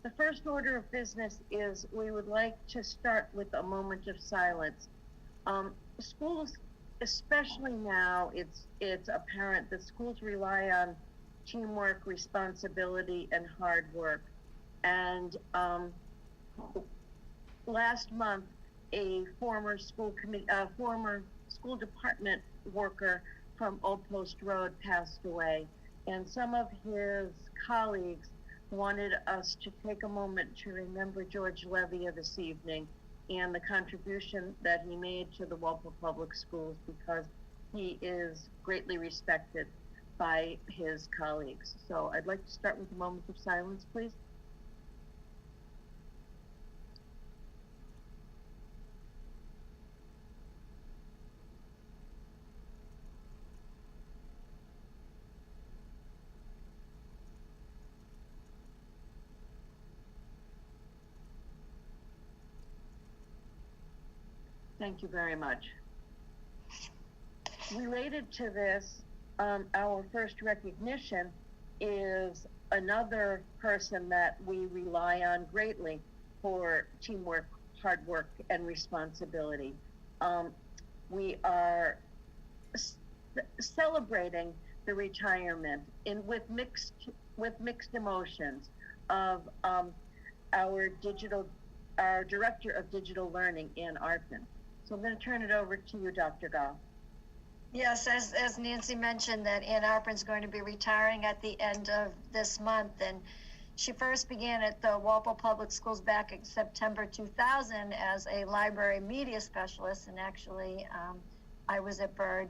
The first order of business is we would like to start with a moment of silence. Schools, especially now, it's apparent that schools rely on teamwork, responsibility, and hard work. And last month, a former school department worker from Old Post Road passed away, and some of his colleagues wanted us to take a moment to remember George Levia this evening and the contribution that he made to the Walpole Public Schools, because he is greatly respected by his colleagues. So I'd like to start with a moment of silence, please. Thank you very much. Related to this, our first recognition is another person that we rely on greatly for teamwork, hard work, and responsibility. We are celebrating the retirement with mixed emotions of our Director of Digital Learning, Ann Arpin. So I'm going to turn it over to you, Dr. Gall. Yes, as Nancy mentioned, that Ann Arpin's going to be retiring at the end of this month, and she first began at the Walpole Public Schools back in September 2000 as a library media specialist, and actually I was at Byrd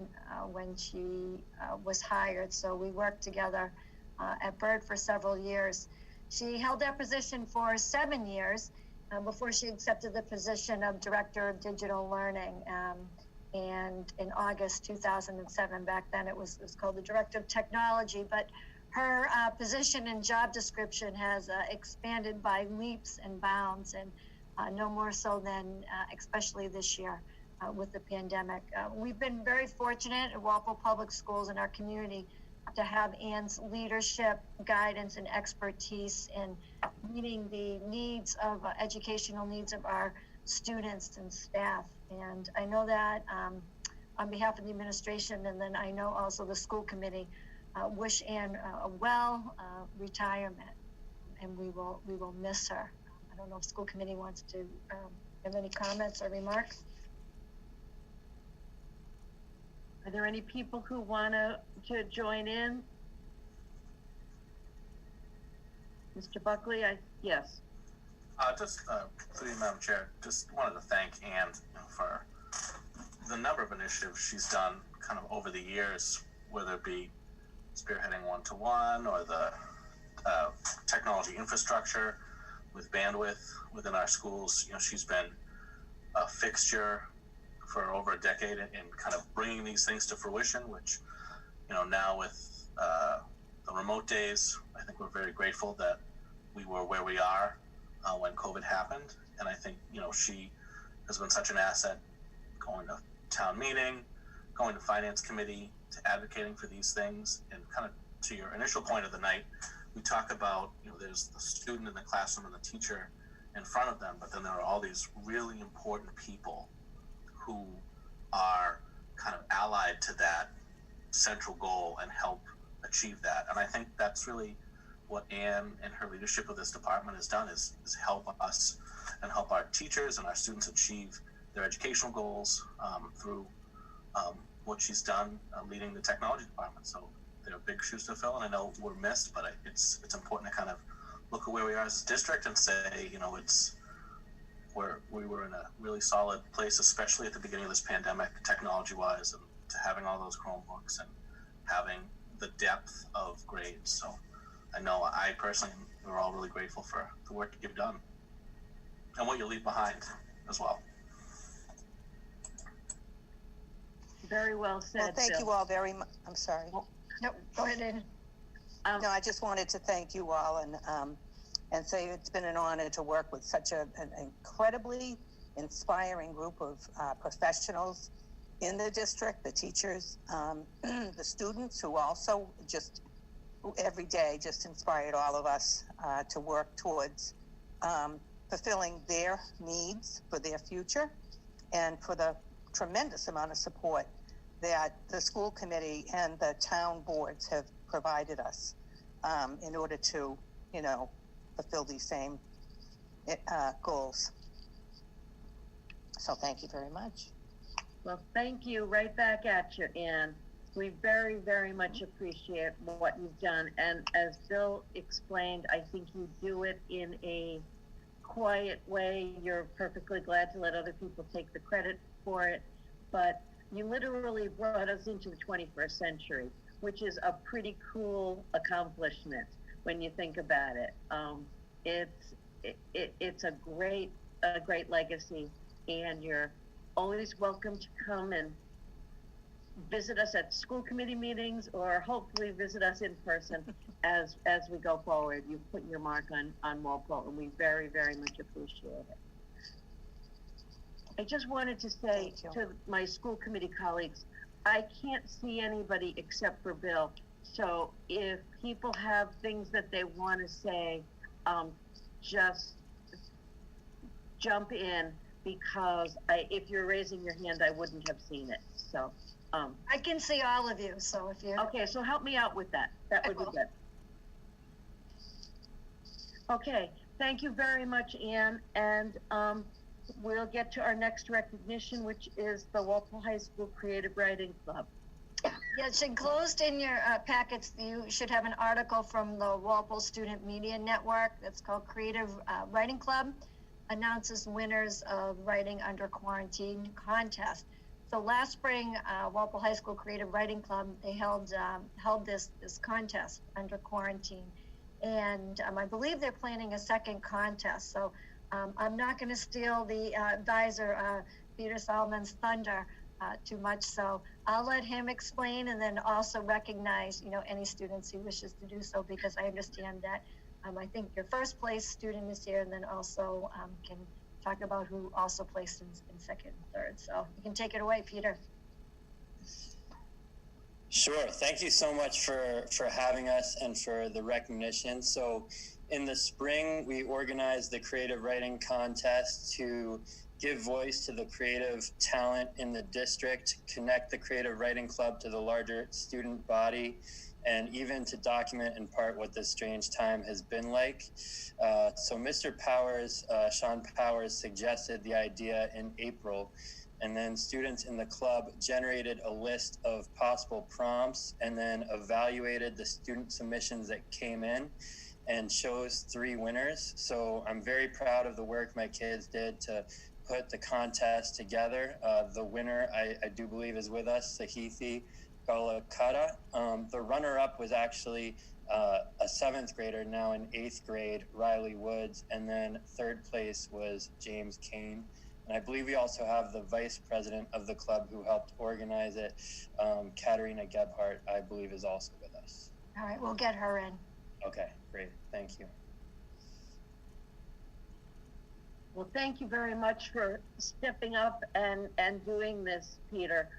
when she was hired, so we worked together at Byrd for several years. She held that position for 7 years before she accepted the position of Director of Digital Learning. And in August 2007, back then it was called the Director of Technology, but her position and job description has expanded by leaps and bounds, and no more so than especially this year with the pandemic. We've been very fortunate at Walpole Public Schools in our community to have Ann's leadership, guidance, and expertise in meeting the needs of educational needs of our students and staff. And I know that on behalf of the administration, and then I know also the school committee, wish Ann a well retirement, and we will miss her. I don't know if school committee wants to have any comments or remarks. Are there any people who want to join in? Mr. Buckley, yes. Just through you, Madam Chair, just wanted to thank Ann for the number of initiatives she's done kind of over the years, whether it be spearheading one-to-one or the technology infrastructure with bandwidth within our schools. She's been a fixture for over a decade in kind of bringing these things to fruition, which, now with the remote days, I think we're very grateful that we were where we are when COVID happened. And I think, she has been such an asset going to town meeting, going to finance committee, to advocating for these things. And kind of to your initial point of the night, we talk about, there's the student in the classroom and the teacher in front of them, but then there are all these really important people who are kind of allied to that central goal and help achieve that. And I think that's really what Ann and her leadership of this department has done, is help us and help our teachers and our students achieve their educational goals through what she's done leading the technology department. So they're big shoes to fill, and I know we're missed, but it's important to kind of look at where we are as a district and say, we were in a really solid place, especially at the beginning of this pandemic, technology-wise, and to having all those Chromebooks and having the depth of grades. So I know I personally, we're all really grateful for the work you've done and what you leave behind as well. Very well said. Well, thank you all very much. I'm sorry. No, go ahead, Ann. No, I just wanted to thank you all and say it's been an honor to work with such an incredibly inspiring group of professionals in the district, the teachers, the students, who also just every day just inspired all of us to work towards fulfilling their needs for their future, and for the tremendous amount of support that the school committee and the town boards have provided us in order to, fulfill these same goals. So thank you very much. Well, thank you. Right back at you, Ann. We very, very much appreciate what you've done. And as Bill explained, I think you do it in a quiet way. You're perfectly glad to let other people take the credit for it. But you literally brought us into the 21st century, which is a pretty cool accomplishment when you think about it. It's a great legacy, and you're always welcome to come and visit us at school committee meetings, or hopefully visit us in person as we go forward. You've put your mark on Walpole, and we very, very much appreciate it. I just wanted to say to my school committee colleagues, I can't see anybody except for Bill. So if people have things that they want to say, just jump in, because if you're raising your hand, I wouldn't have seen it. So I can see all of you, so if you... Okay, so help me out with that. That would be good. Okay, thank you very much, Ann. And we'll get to our next recognition, which is the Walpole High School Creative Writing Club. Yes, enclosed in your packets, you should have an article from the Walpole Student Media Network that's called Creative Writing Club, announces winners of Writing Under Quarantine contest. So last spring, Walpole High School Creative Writing Club, they held this contest under quarantine. And I believe they're planning a second contest. So I'm not going to steal the advisor, Peter Solomon's thunder too much. So I'll let him explain, and then also recognize, any students who wishes to do so, because I understand that I think your first place student is here, and then also can talk about who also placed in second and third. So you can take it away, Peter. Sure. Thank you so much for having us and for the recognition. So in the spring, we organized the creative writing contest to give voice to the creative talent in the district, connect the creative writing club to the larger student body, and even to document in part what this strange time has been like. So Mr. Powers, Sean Powers, suggested the idea in April, and then students in the club generated a list of possible prompts and then evaluated the student submissions that came in and chose 3 winners. So I'm very proud of the work my kids did to put the contest together. The winner, I do believe, is with us, Sahithi Galakata. The runner-up was actually a 7th grader, now in 8th grade, Riley Woods, and then 3rd place was James Kane. And I believe we also have the vice president of the club who helped organize it, Katerina Gebhardt, I believe, is also with us. All right, we'll get her in. Okay, great, thank you. Well, thank you very much for stepping up and doing this, Peter.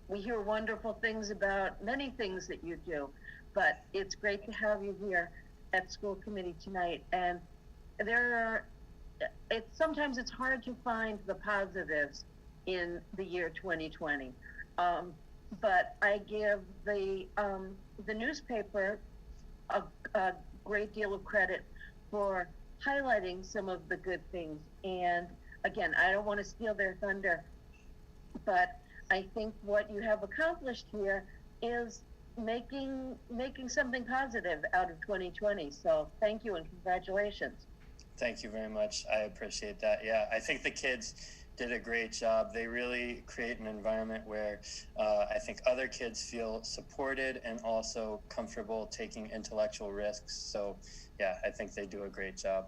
We hear wonderful things about many things that you do, but it's great to have you here at school committee tonight. And sometimes it's hard to find the positives in the year 2020. But I give the newspaper a great deal of credit for highlighting some of the good things. And again, I don't want to steal their thunder, but I think what you have accomplished here is making something positive out of 2020. So thank you and congratulations. Thank you very much. I appreciate that. Yeah, I think the kids did a great job. They really create an environment where I think other kids feel supported and also comfortable taking intellectual risks. So yeah, I think they do a great job.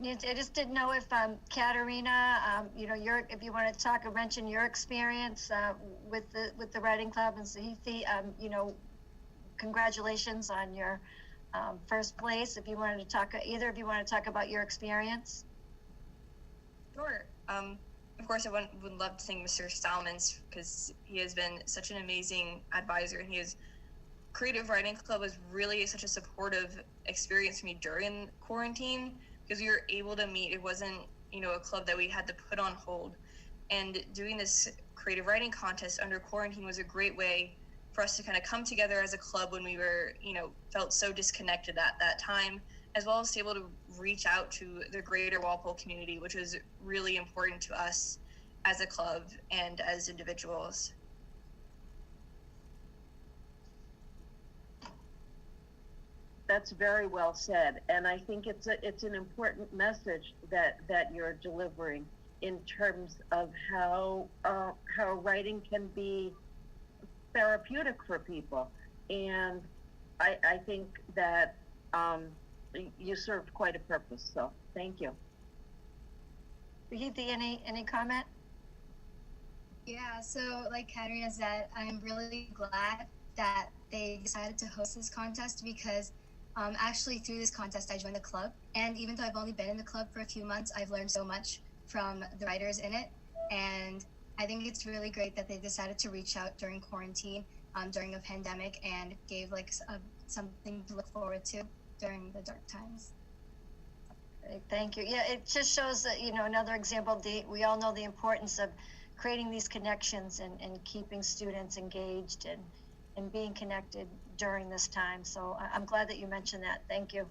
I just didn't know if Katerina, if you want to talk or mention your experience with the writing club, and Sahithi, congratulations on your first place. If you wanted to talk, either of you want to talk about your experience. Sure. Of course, I would love to thank Mr. Salmons, because he has been such an amazing advisor, and he has Creative Writing Club was really such a supportive experience for me during quarantine, because we were able to meet. It wasn't, a club that we had to put on hold. And doing this creative writing contest under quarantine was a great way for us to kind of come together as a club when we were, felt so disconnected at that time, as well as to be able to reach out to the greater Walpole community, which was really important to us as a club and as individuals. That's very well said, and I think it's an important message that you're delivering in terms of how writing can be therapeutic for people, and I think that you served quite a purpose. So thank you. Preeti, any comment? Yeah, so like Katerina said, I'm really glad that they decided to host this contest, because actually through this contest I joined the club, and even though I've only been in the club for a few months, I've learned so much from the writers in it, and I think it's really great that they decided to reach out during quarantine, during a pandemic, and gave something to look forward to during the dark times. Great, thank you. Yeah, it just shows that, another example, we all know the importance of creating these connections and keeping students engaged and being connected during this time. So I'm glad that you mentioned that. Thank you.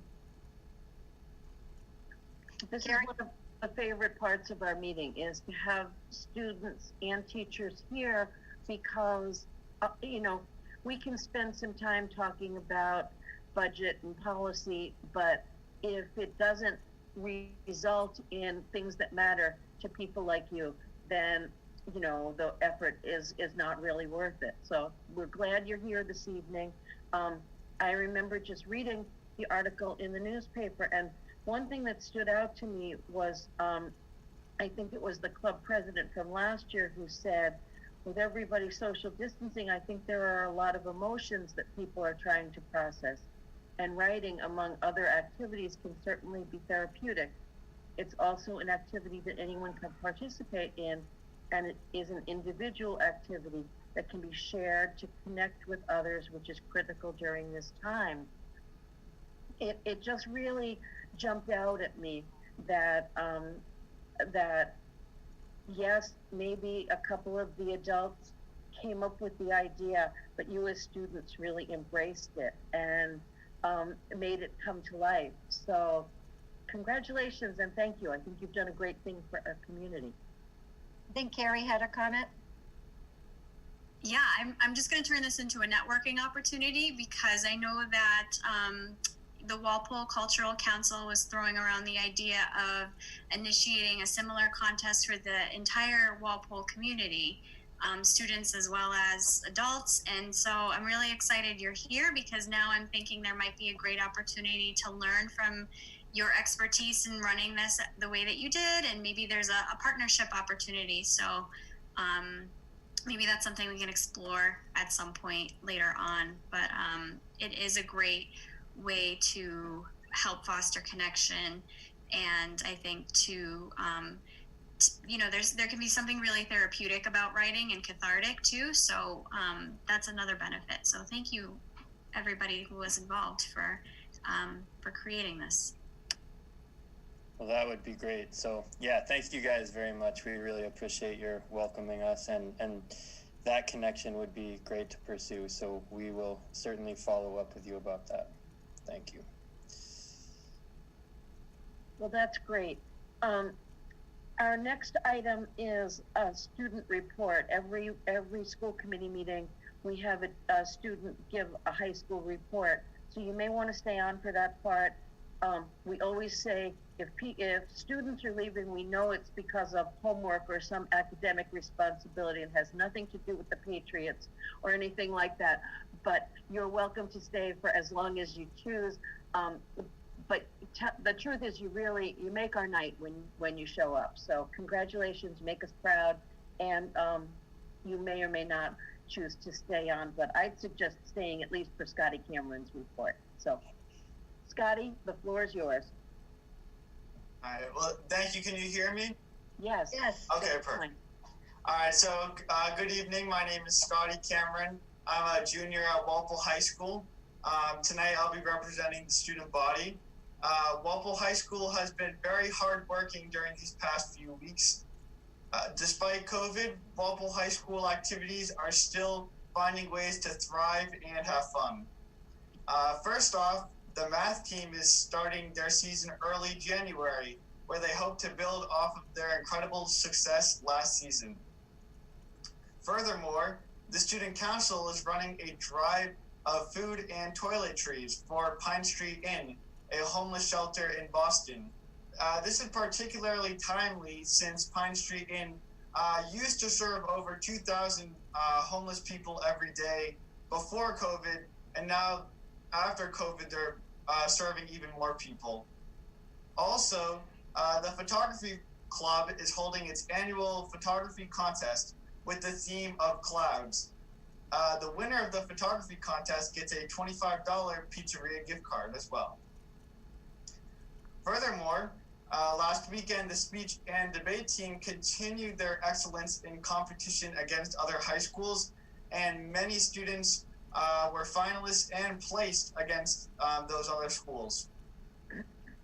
This Karen? is one of the favorite parts of our meeting, is to have students and teachers here, because, we can spend some time talking about budget and policy, but if it doesn't result in things that matter to people like you, then the effort is not really worth it. So we're glad you're here this evening. I remember just reading the article in the newspaper, and one thing that stood out to me was, I think it was the club president from last year who said, with everybody social distancing, I think there are a lot of emotions that people are trying to process, and writing, among other activities, can certainly be therapeutic. It's also an activity that anyone can participate in, and it is an individual activity that can be shared to connect with others, which is critical during this time. It just really jumped out at me that yes, maybe a couple of the adults came up with the idea, but you as students really embraced it and made it come to life. So congratulations and thank you. I think you've done a great thing for our community. I think Carrie had a comment. Yeah, I'm just going to turn this into a networking opportunity, because I know that the Walpole Cultural Council was throwing around the idea of initiating a similar contest for the entire Walpole community, students as well as adults. And so I'm really excited you're here, because now I'm thinking there might be a great opportunity to learn from your expertise in running this the way that you did, and maybe there's a partnership opportunity. So maybe that's something we can explore at some point later on. But it is a great way to help foster connection, and I think there can be something really therapeutic about writing and cathartic too. So that's another benefit. So thank you, everybody who was involved for creating this. Well, that would be great. So yeah, thank you guys very much. We really appreciate your welcoming us, and that connection would be great to pursue. So we will certainly follow up with you about that. Thank you. Well, that's great. Our next item is a student report. Every school committee meeting, we have a student give a high school report. So you may want to stay on for that part. We always say if students are leaving, we know it's because of homework or some academic responsibility, and has nothing to do with the Patriots or anything like that. But you're welcome to stay for as long as you choose. But the truth is, you make our night when you show up. So congratulations, make us proud, and you may or may not choose to stay on, but I'd suggest staying at least for Scotty Cameron's report. So, Scotty, the floor is yours. All right. Well, thank you. Can you hear me? Yes. Yes. Okay, perfect. All right. So, good evening. My name is Scotty Cameron. I'm a junior at Walpole High School. Tonight I'll be representing the student body. Walpole High School has been very hardworking during these past few weeks. Despite COVID, Walpole High School activities are still finding ways to thrive and have fun. First off, the math team is starting their season early January, where they hope to build off of their incredible success last season. Furthermore, the Student Council is running a drive of food and toiletries for Pine Street Inn, a homeless shelter in Boston. This is particularly timely since Pine Street Inn used to serve over 2,000 homeless people every day before COVID, and now after COVID, they're serving even more people. Also, the photography club is holding its annual photography contest with the theme of clouds. The winner of the photography contest gets a $25 pizzeria gift card as well. Furthermore, last weekend, the speech and debate team continued their excellence in competition against other high schools, and many students were finalists and placed against those other schools.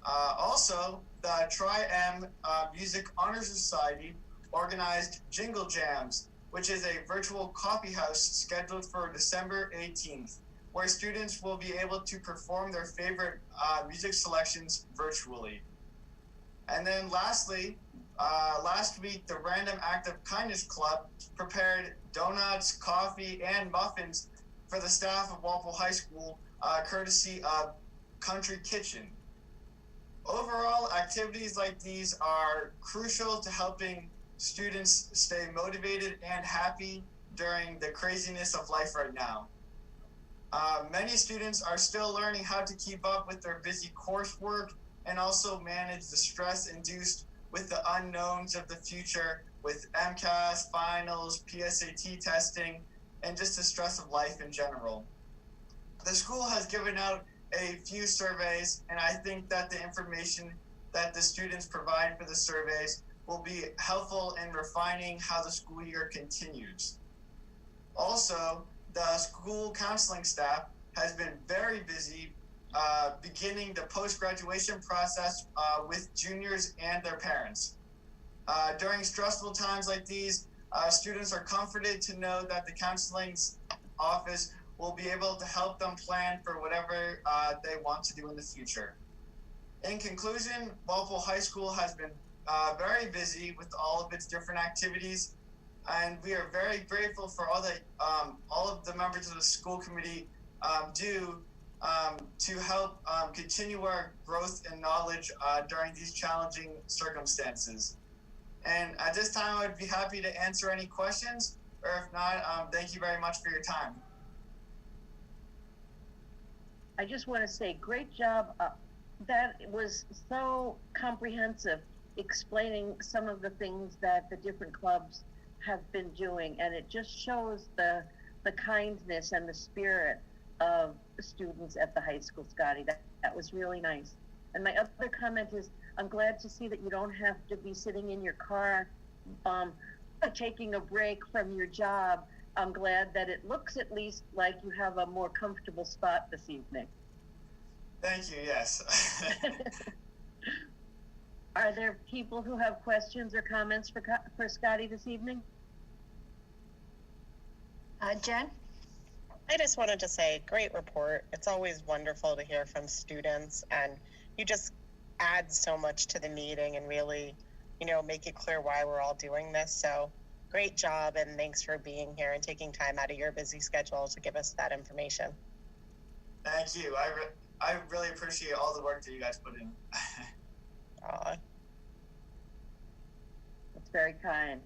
Also, the Tri-M Music Honor Society organized Jingle Jams, which is a virtual coffee house scheduled for December 18th, where students will be able to perform their favorite music selections virtually. And then lastly, last week, the Random Act of Kindness Club prepared donuts, coffee, and muffins for the staff of Walpole High School, courtesy of Country Kitchen. Overall, activities like these are crucial to helping students stay motivated and happy during the craziness of life right now. Many students are still learning how to keep up with their busy coursework and also manage the stress induced with the unknowns of the future with MCAS, finals, PSAT testing, and just the stress of life in general. The school has given out a few surveys, and I think that the information that the students provide for the surveys will be helpful in refining how the school year continues. Also, the school counseling staff has been very busy beginning the post-graduation process with juniors and their parents. During stressful times like these, students are comforted to know that the counseling office will be able to help them plan for whatever they want to do in the future. In conclusion, Walpole High School has been very busy with all of its different activities, and we are very grateful for all of the members of the school committee do to help continue our growth and knowledge during these challenging circumstances. And at this time, I would be happy to answer any questions, or if not, thank you very much for your time. I just want to say, great job. That was so comprehensive, explaining some of the things that the different clubs have been doing, and it just shows the kindness and the spirit of the students at the high school, Scotty. That was really nice. And my other comment is, I'm glad to see that you don't have to be sitting in your car taking a break from your job. I'm glad that it looks at least like you have a more comfortable spot this evening. Thank you, yes. Are there people who have questions or comments for Scotty this evening? Jen? I just wanted to say, great report. It's always wonderful to hear from students, and you just add so much to the meeting and really, make it clear why we're all doing this. So great job, and thanks for being here and taking time out of your busy schedule to give us that information. Thank you. I really appreciate all the work that you guys put in. That's very kind.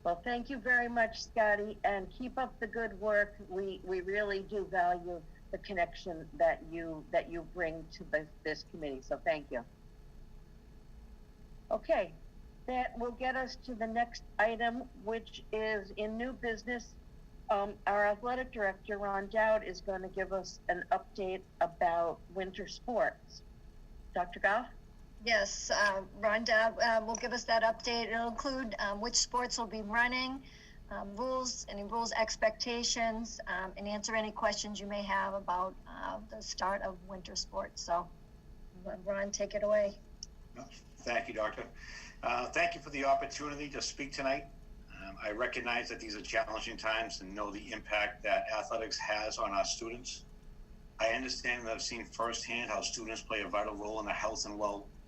Well, thank you very much, Scotty, and keep up the good work. We really do value the connection that you bring to this committee, so thank you. Okay, that will get us to the next item, which is in new business. Our athletic director, Ron Dowd, is going to give us an update about winter sports. Dr. Goff? Yes, Ron Dowd will give us that update. It'll include which sports will be running, any rules, expectations, and answer any questions you may have about the start of winter sports. So, Ron, take it away. Thank you, Doctor. Thank you for the opportunity to speak tonight. I recognize that these are challenging times and know the impact that athletics has on our students. I understand and I've seen firsthand how students play a vital role in the health and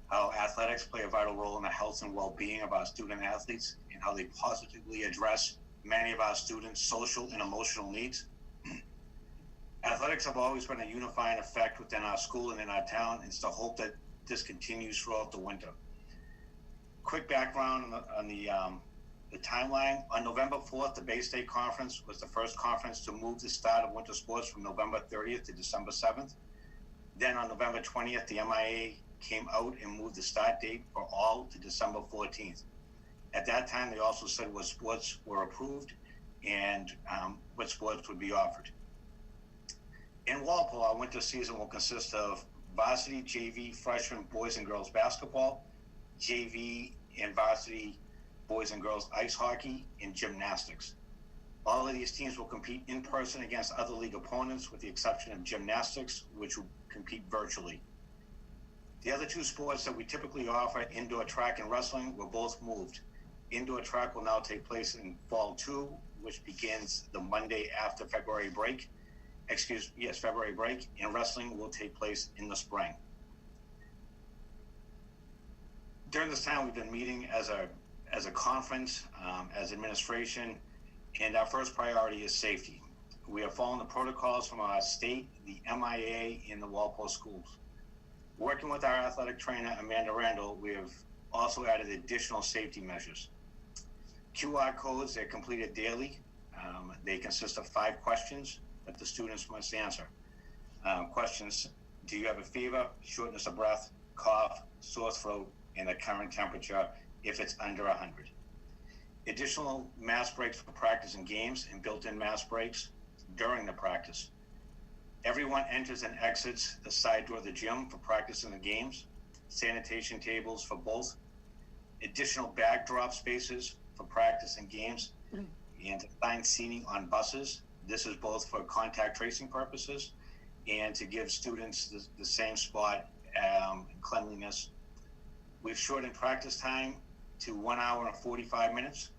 how athletics play a vital role in the health and well-being of our student athletes and how they positively address many of our students' social and emotional needs. Athletics have always been a unifying effect within our school and in our town, and it's the hope that this continues throughout the winter. Quick background on the timeline. On November 4th, the Bay State Conference was the first conference to move the start of winter sports from November 30th to December 7th. Then on November 20th, the MIA came out and moved the start date for all to December 14th. At that time, they also said what sports were approved and what sports would be offered. In Walpole, our winter season will consist of varsity, JV, freshman, boys and girls basketball, JV and varsity boys and girls ice hockey, and gymnastics. All of these teams will compete in person against other league opponents with the exception of gymnastics, which will compete virtually. The other two sports that we typically offer, indoor track and wrestling, were both moved. Indoor track will now take place in Fall 2, which begins the Monday after February break. February break, and wrestling will take place in the spring. During this time, we've been meeting as a conference, as administration, and our first priority is safety. We are following the protocols from our state, the MIA, and the Walpole schools. Working with our athletic trainer, Amanda Randall, we have also added additional safety measures. QR codes, they're completed daily. They consist of 5 questions that the students must answer. Questions: do you have a fever, shortness of breath, cough, sore throat, and the current temperature if it's under 100. Additional mask breaks for practice and games and built-in mask breaks during the practice. Everyone enters and exits the side door of the gym for practice and the games. Sanitation tables for both. Additional bag drop spaces for practice and games, and assigned seating on buses. This is both for contact tracing purposes and to give students the same spot cleanliness. We've shortened practice time to 1 hour and 45 minutes.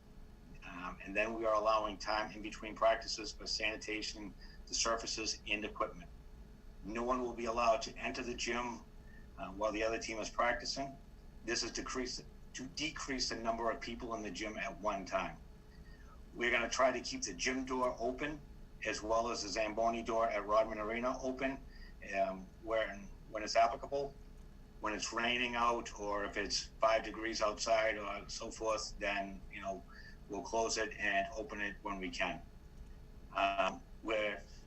And then we are allowing time in between practices for sanitation, the surfaces, and equipment. No one will be allowed to enter the gym while the other team is practicing. This is to decrease the number of people in the gym at one time. We're going to try to keep the gym door open as well as the Zamboni door at Rodman Arena open when it's applicable. When it's raining out or if it's 5 degrees outside or so forth, then we'll close it and open it when we can.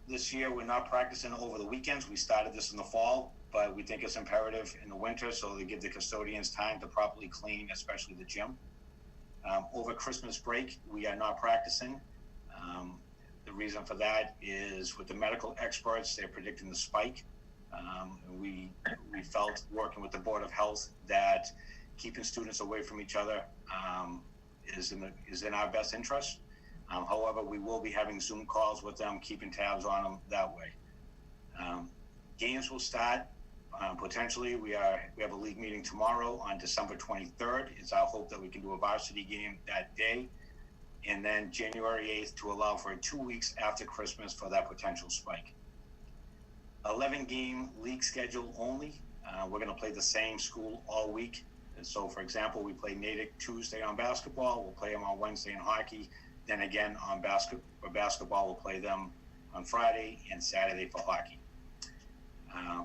This year we're not practicing over the weekends. We started this in the fall, but we think it's imperative in the winter so they give the custodians time to properly clean, especially the gym. Over Christmas break, we are not practicing. The reason for that is with the medical experts, they're predicting the spike. We felt, working with the Board of Health, that keeping students away from each other is in our best interest. However, we will be having Zoom calls with them, keeping tabs on them that way. Games will start potentially. We have a league meeting tomorrow on December 23rd. It's our hope that we can do a varsity game that day, and then January 8th to allow for 2 weeks after Christmas for that potential spike. 11-game league schedule only. We're going to play the same school all week. And so, for example, we play Natick Tuesday on basketball. We'll play them on Wednesday in hockey. Then again, on basketball, we'll play them on Friday and Saturday for hockey.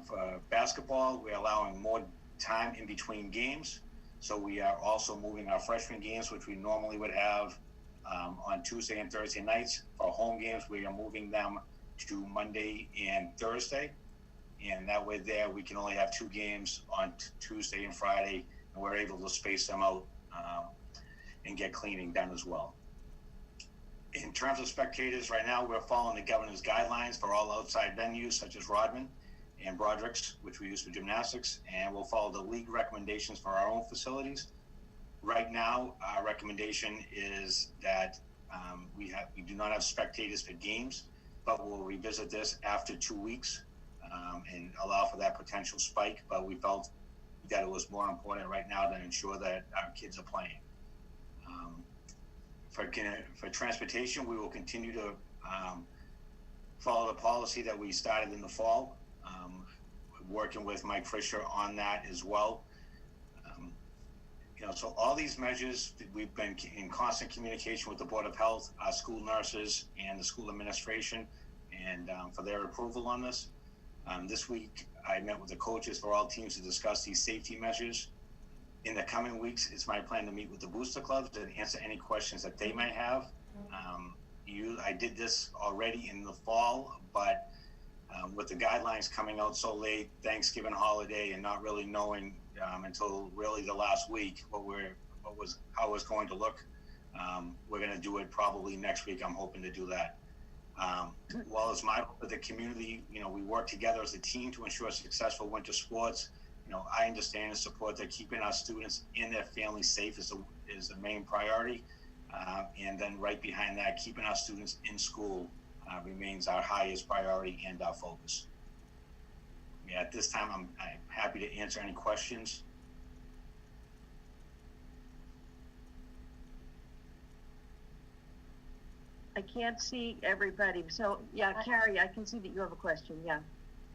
For basketball, we're allowing more time in between games. So we are also moving our freshman games, which we normally would have on Tuesday and Thursday nights. For home games, we are moving them to Monday and Thursday, and that way there we can only have 2 games on Tuesday and Friday, and we're able to space them out and get cleaning done as well. In terms of spectators, right now we're following the governor's guidelines for all outside venues such as Rodman and Broderick's, which we use for gymnastics, and we'll follow the league recommendations for our own facilities. Right now, our recommendation is that We do not have spectators for games, but we'll revisit this after 2 weeks and allow for that potential spike. But we felt that it was more important right now to ensure that our kids are playing. For transportation, we will continue to follow the policy that we started in the fall, working with Mike Fisher on that as well. So all these measures, we've been in constant communication with the Board of Health, our school nurses, and the school administration, and for their approval on this. This week, I met with the coaches for all teams to discuss these safety measures. In the coming weeks, it's my plan to meet with the booster clubs and answer any questions that they might have. I did this already in the fall, but with the guidelines coming out so late, Thanksgiving holiday, and not really knowing until really the last week how it was going to look, we're going to do it probably next week. I'm hoping to do that. Well, as my with the community, we work together as a team to ensure successful winter sports. I understand and support that keeping our students and their families safe is the main priority. And then right behind that, keeping our students in school remains our highest priority and our focus. At this time, I'm happy to answer any questions. I can't see everybody. So yeah, Carrie, I can see that you have a question. Yeah.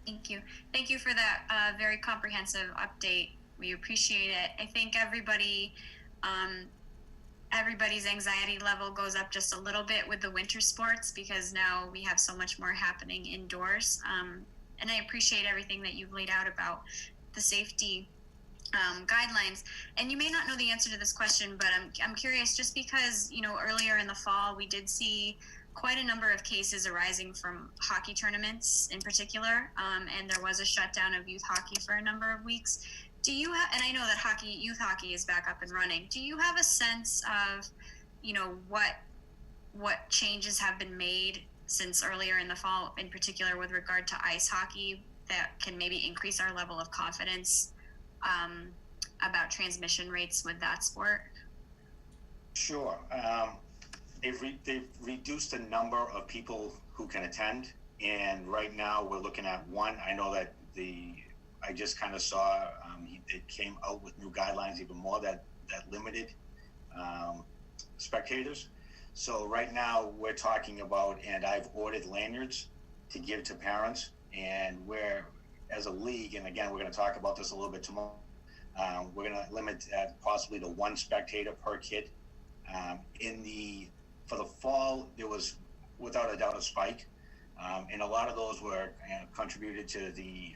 Thank you. Thank you for that very comprehensive update. We appreciate it. I think everybody's anxiety level goes up just a little bit with the winter sports because now we have so much more happening indoors. And I appreciate everything that you've laid out about the safety guidelines. And you may not know the answer to this question, but I'm curious, just because, earlier in the fall, we did see quite a number of cases arising from hockey tournaments in particular, and there was a shutdown of youth hockey for a number of weeks. Do you have, and I know that youth hockey is back up and running, do you have a sense of, what changes have been made since earlier in the fall, in particular with regard to ice hockey, that can maybe increase our level of confidence about transmission rates with that sport? Sure. They've reduced the number of people who can attend, and right now we're looking at one. I know that I just kind of saw it came out with new guidelines even more that limited spectators. So right now we're talking about, and I've ordered lanyards to give to parents, and we're, as a league, and again, we're going to talk about this a little bit tomorrow, we're going to limit possibly to one spectator per kid. For the fall, there was without a doubt a spike, and a lot of those were contributed to the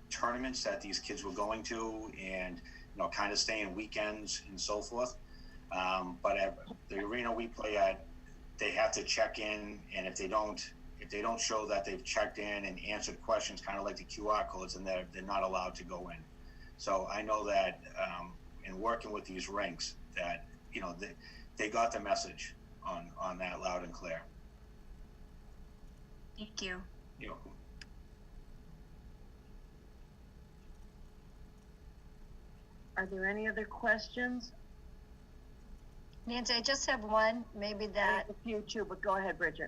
tournaments that these kids were going to, and kind of staying weekends and so forth. But at the arena we play at, they have to check in, and if they don't show that they've checked in and answered questions, kind of like the QR codes, and they're not allowed to go in. So I know that in working with these rinks, that they got the message on that loud and clear. Thank you. You're welcome. Are there any other questions? Nancy, I just have one, maybe that. I have a few too, but go ahead, Bridget.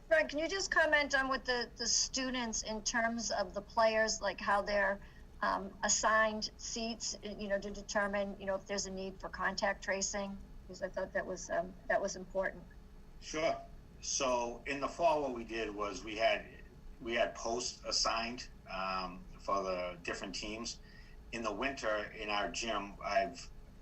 Frank, can you just comment on with the students in terms of the players, like how they're assigned seats, to determine, if there's a need for contact tracing? Because I thought that was important. Sure. So in the fall, what we did was we had posts assigned for the different teams. In the winter, in our gym,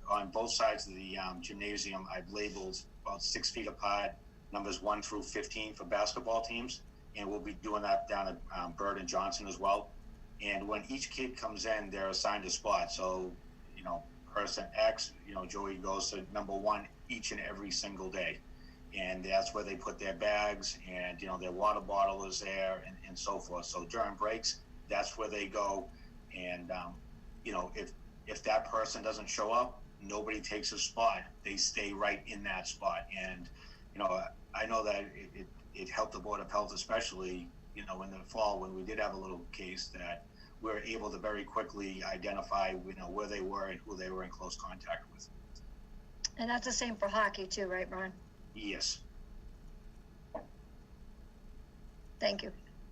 on both sides of the gymnasium, I've labeled about 6 feet apart, numbers 1 through 15 for basketball teams, and we'll be doing that down at Bird and Johnson as well. And when each kid comes in, they're assigned a spot. So, person X, Joey goes to number 1 each and every single day. And that's where they put their bags, and, their water bottle is there, and so forth. So during breaks, that's where they go. And, if that person doesn't show up, nobody takes a spot. They stay right in that spot. And, I know that it helped the Board of Health, especially, in the fall when we did have a little case, that we were able to very quickly identify, where they were and who they were in close contact with. And that's the same for hockey too, right, Ron? Yes. Thank you.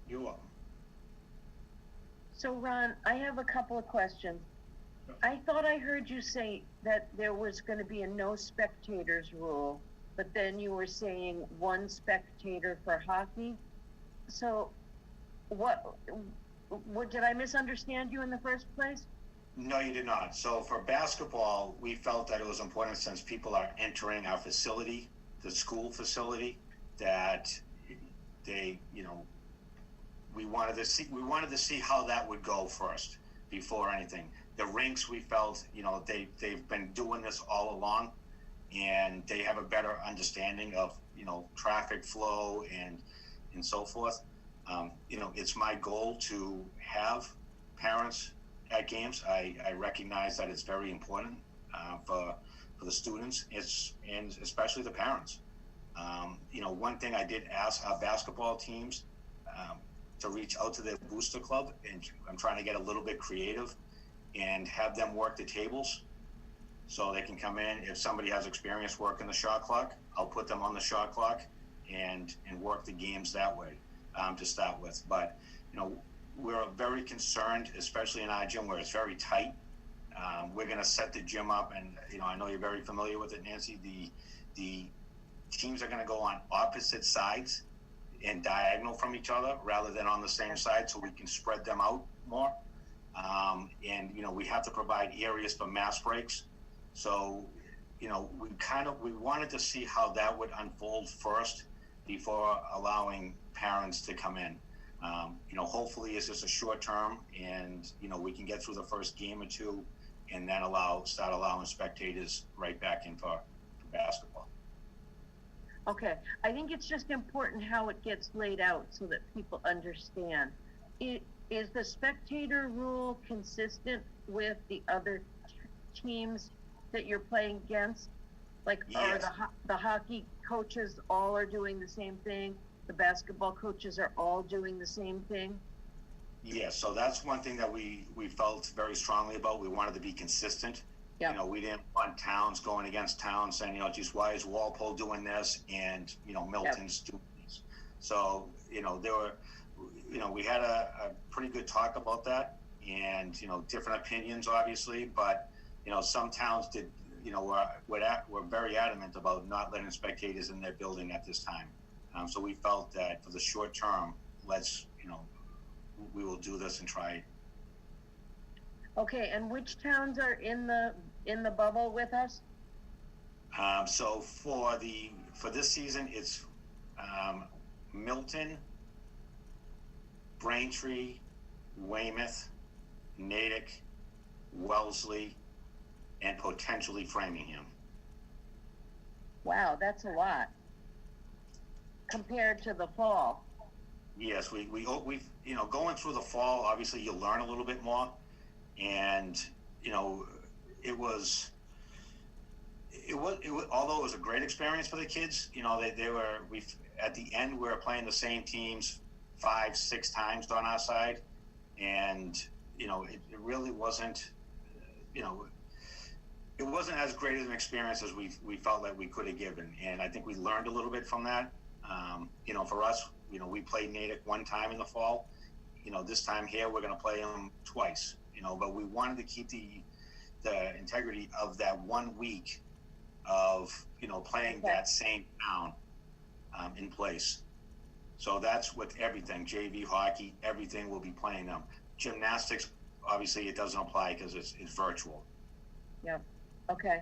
You're welcome. So Ron, I have a couple of questions. I thought I heard you say that there was going to be a no spectators rule, but then you were saying one spectator for hockey. So what did I misunderstand you in the first place? No, you did not. So for basketball, we felt that it was important, since people are entering our facility, the school facility, that they, we wanted to see how that would go first before anything. The rinks, we felt, they've been doing this all along, and they have a better understanding of, traffic flow and so forth. It's my goal to have parents at games. I recognize that it's very important for the students, and especially the parents. One thing I did ask our basketball teams to reach out to their booster club, and I'm trying to get a little bit creative and have them work the tables so they can come in. If somebody has experience working the shot clock, I'll put them on the shot clock and work the games that way to start with. But, we're very concerned, especially in our gym where it's very tight. We're going to set the gym up, and, I know you're very familiar with it, Nancy. The teams are going to go on opposite sides and diagonal from each other rather than on the same side, so we can spread them out more. And we have to provide areas for mass breaks. So, we wanted to see how that would unfold first before allowing parents to come in. Hopefully it's just a short term, and, we can get through the first game or two and then start allowing spectators right back in for basketball. Okay, I think it's just important how it gets laid out so that people understand. Is the spectator rule consistent with the other teams that you're playing against? Like, yes. Are the hockey coaches all are doing the same thing? The basketball coaches are all doing the same thing? Yes, so that's one thing that we felt very strongly about. We wanted to be consistent. Yeah. We didn't want towns going against towns saying, geez, why is Walpole doing this and, Milton's doing this? So, there were, we had a pretty good talk about that, and, different opinions, obviously, but, some towns did, were very adamant about not letting spectators in their building at this time. So we felt that for the short term, we will do this and try it. Okay, and which towns are in the bubble with us? So for this season, it's Milton, Braintree, Weymouth, Natick, Wellesley, and potentially Framingham. Wow, that's a lot compared to the fall. Yes, we going through the fall, obviously you learn a little bit more, and it was although it was a great experience for the kids, at the end we were playing the same teams 5-6 times on our side, and it really wasn't it wasn't as great an experience as we felt that we could have given, and I think we learned a little bit from that. For us, we played Natick one time in the fall. This time here we're going to play them twice. But we wanted to keep the integrity of that 1 week of playing that same town in place. So that's with everything, JV hockey, everything will be playing them. Gymnastics, obviously, it doesn't apply because it's virtual. Yep. Okay.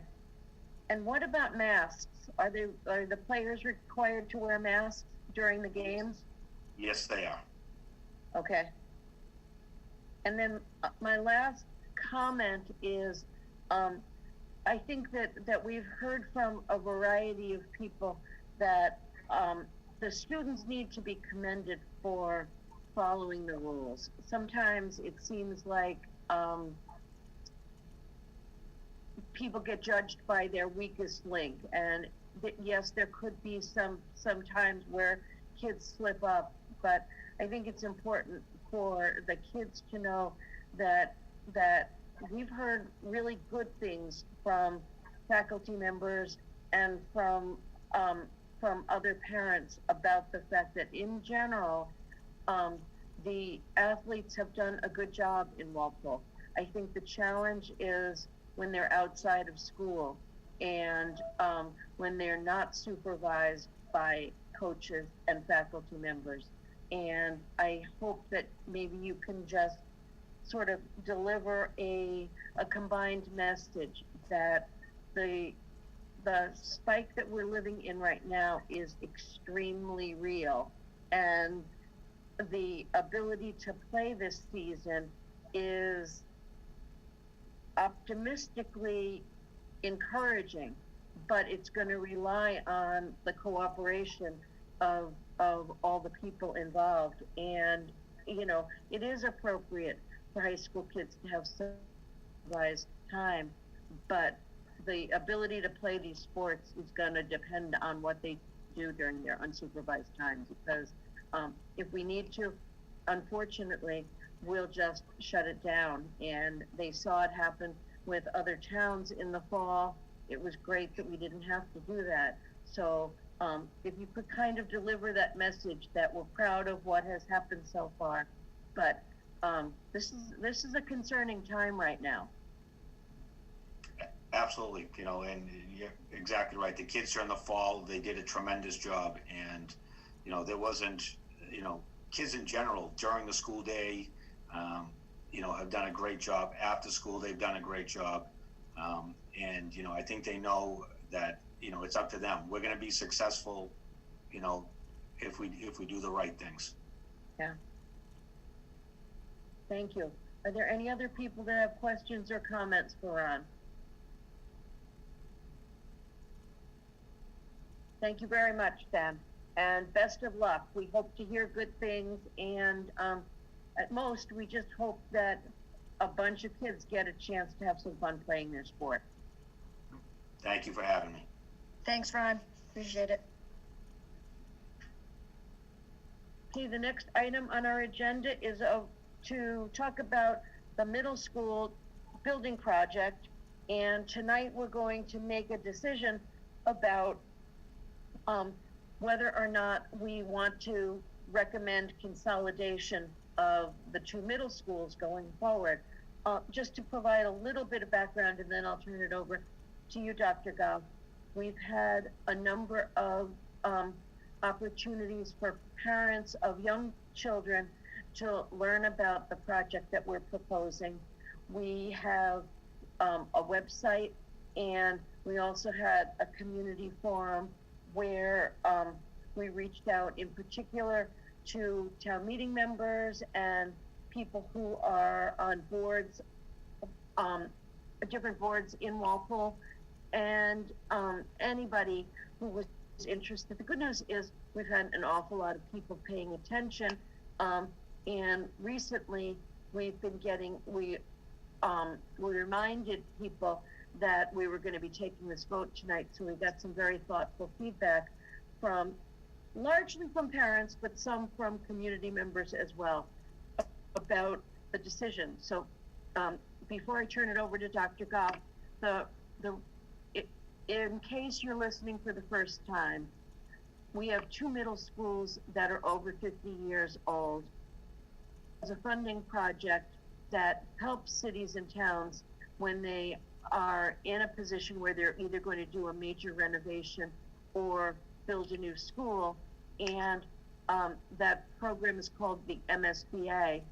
And what about masks? Are the players required to wear masks during the games? Yes, they are. Okay. And then my last comment is, I think that we've heard from a variety of people that the students need to be commended for following the rules. Sometimes it seems like people get judged by their weakest link, and yes, there could be some times where kids slip up, but I think it's important for the kids to know that we've heard really good things from faculty members and from from other parents about the fact that in general, the athletes have done a good job in Walpole. I think the challenge is when they're outside of school and when they're not supervised by coaches and faculty members. And I hope that maybe you can just sort of deliver a combined message that the spike that we're living in right now is extremely real, and the ability to play this season is optimistically encouraging, but it's going to rely on the cooperation of all the people involved. And you know, it is appropriate for high school kids to have supervised time, but the ability to play these sports is going to depend on what they do during their unsupervised time, because if we need to, unfortunately, we'll just shut it down. And they saw it happen with other towns in the fall. It was great that we didn't have to do that. So if you could kind of deliver that message that we're proud of what has happened so far, but this is a concerning time right now. Absolutely, you know, and you're exactly right. The kids during the fall, they did a tremendous job, and you know, there wasn't, you know, kids in general during the school day, you know, have done a great job. After school, they've done a great job, and you know, I think they know that, you know, it's up to them. We're going to be successful, you know, if we do the right things. Yeah. Thank you. Are there any other people that have questions or comments for Ron? Thank you very much, Dan, and best of luck. We hope to hear good things, and at most, we just hope that a bunch of kids get a chance to have some fun playing their sport. Thank you for having me. Thanks, Ron. Appreciate it. Okay, the next item on our agenda is to talk about the middle school building project, and tonight we're going to make a decision about whether or not we want to recommend consolidation of the two middle schools going forward. Just to provide a little bit of background, and then I'll turn it over to you, Dr. Goff. We've had a number of opportunities for parents of young children to learn about the project that we're proposing. We have a website, and we also had a community forum where we reached out in particular to town meeting members and people who are on boards, different boards in Walpole, and anybody who was interested. The good news is we've had an awful lot of people paying attention, and recently we've been getting, we reminded people that we were going to be taking this vote tonight, so we got some very thoughtful feedback from, largely from parents, but some from community members as well, about the decision. So before I turn it over to Dr. Goff, in case you're listening for the first time, we have two middle schools that are over 50 years old. It's a funding project that helps cities and towns when they are in a position where they're either going to do a major renovation or build a new school, and that program is called the MSBA.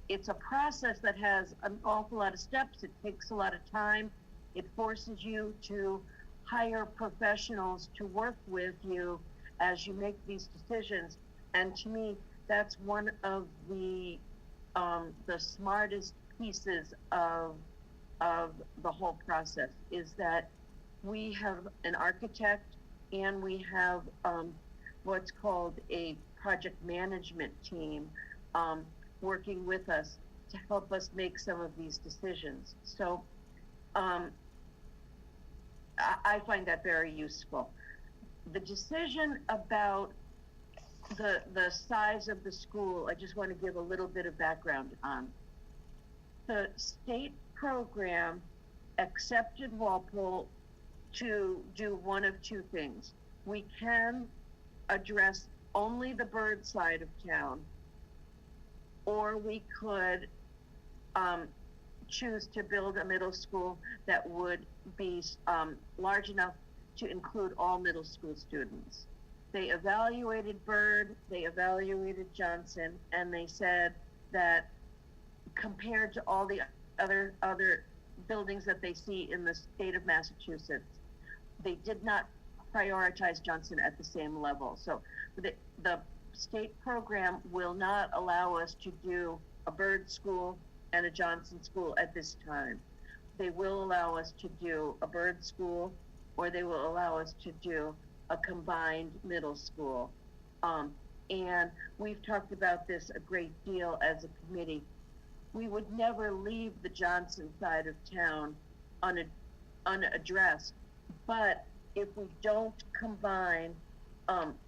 It's a process that has an awful lot of steps. It takes a lot of time. It forces you to hire professionals to work with you as you make these decisions. And to me, that's one of the smartest pieces of the whole process, is that we have an architect and we have what's called a project management team working with us to help us make some of these decisions. So I find that very useful. The decision about the size of the school, I just want to give a little bit of background on. The state program accepted Walpole to do one of two things. We can address only the bird side of town, or we could choose to build a middle school that would be large enough to include all middle school students. They evaluated Bird, they evaluated Johnson, and they said that compared to all the other buildings that they see in the state of Massachusetts, they did not prioritize Johnson at the same level. So the state program will not allow us to do a Bird school and a Johnson school at this time. They will allow us to do a Bird school, or they will allow us to do a combined middle school. And we've talked about this a great deal as a committee. We would never leave the Johnson side of town unaddressed, but if we don't combine,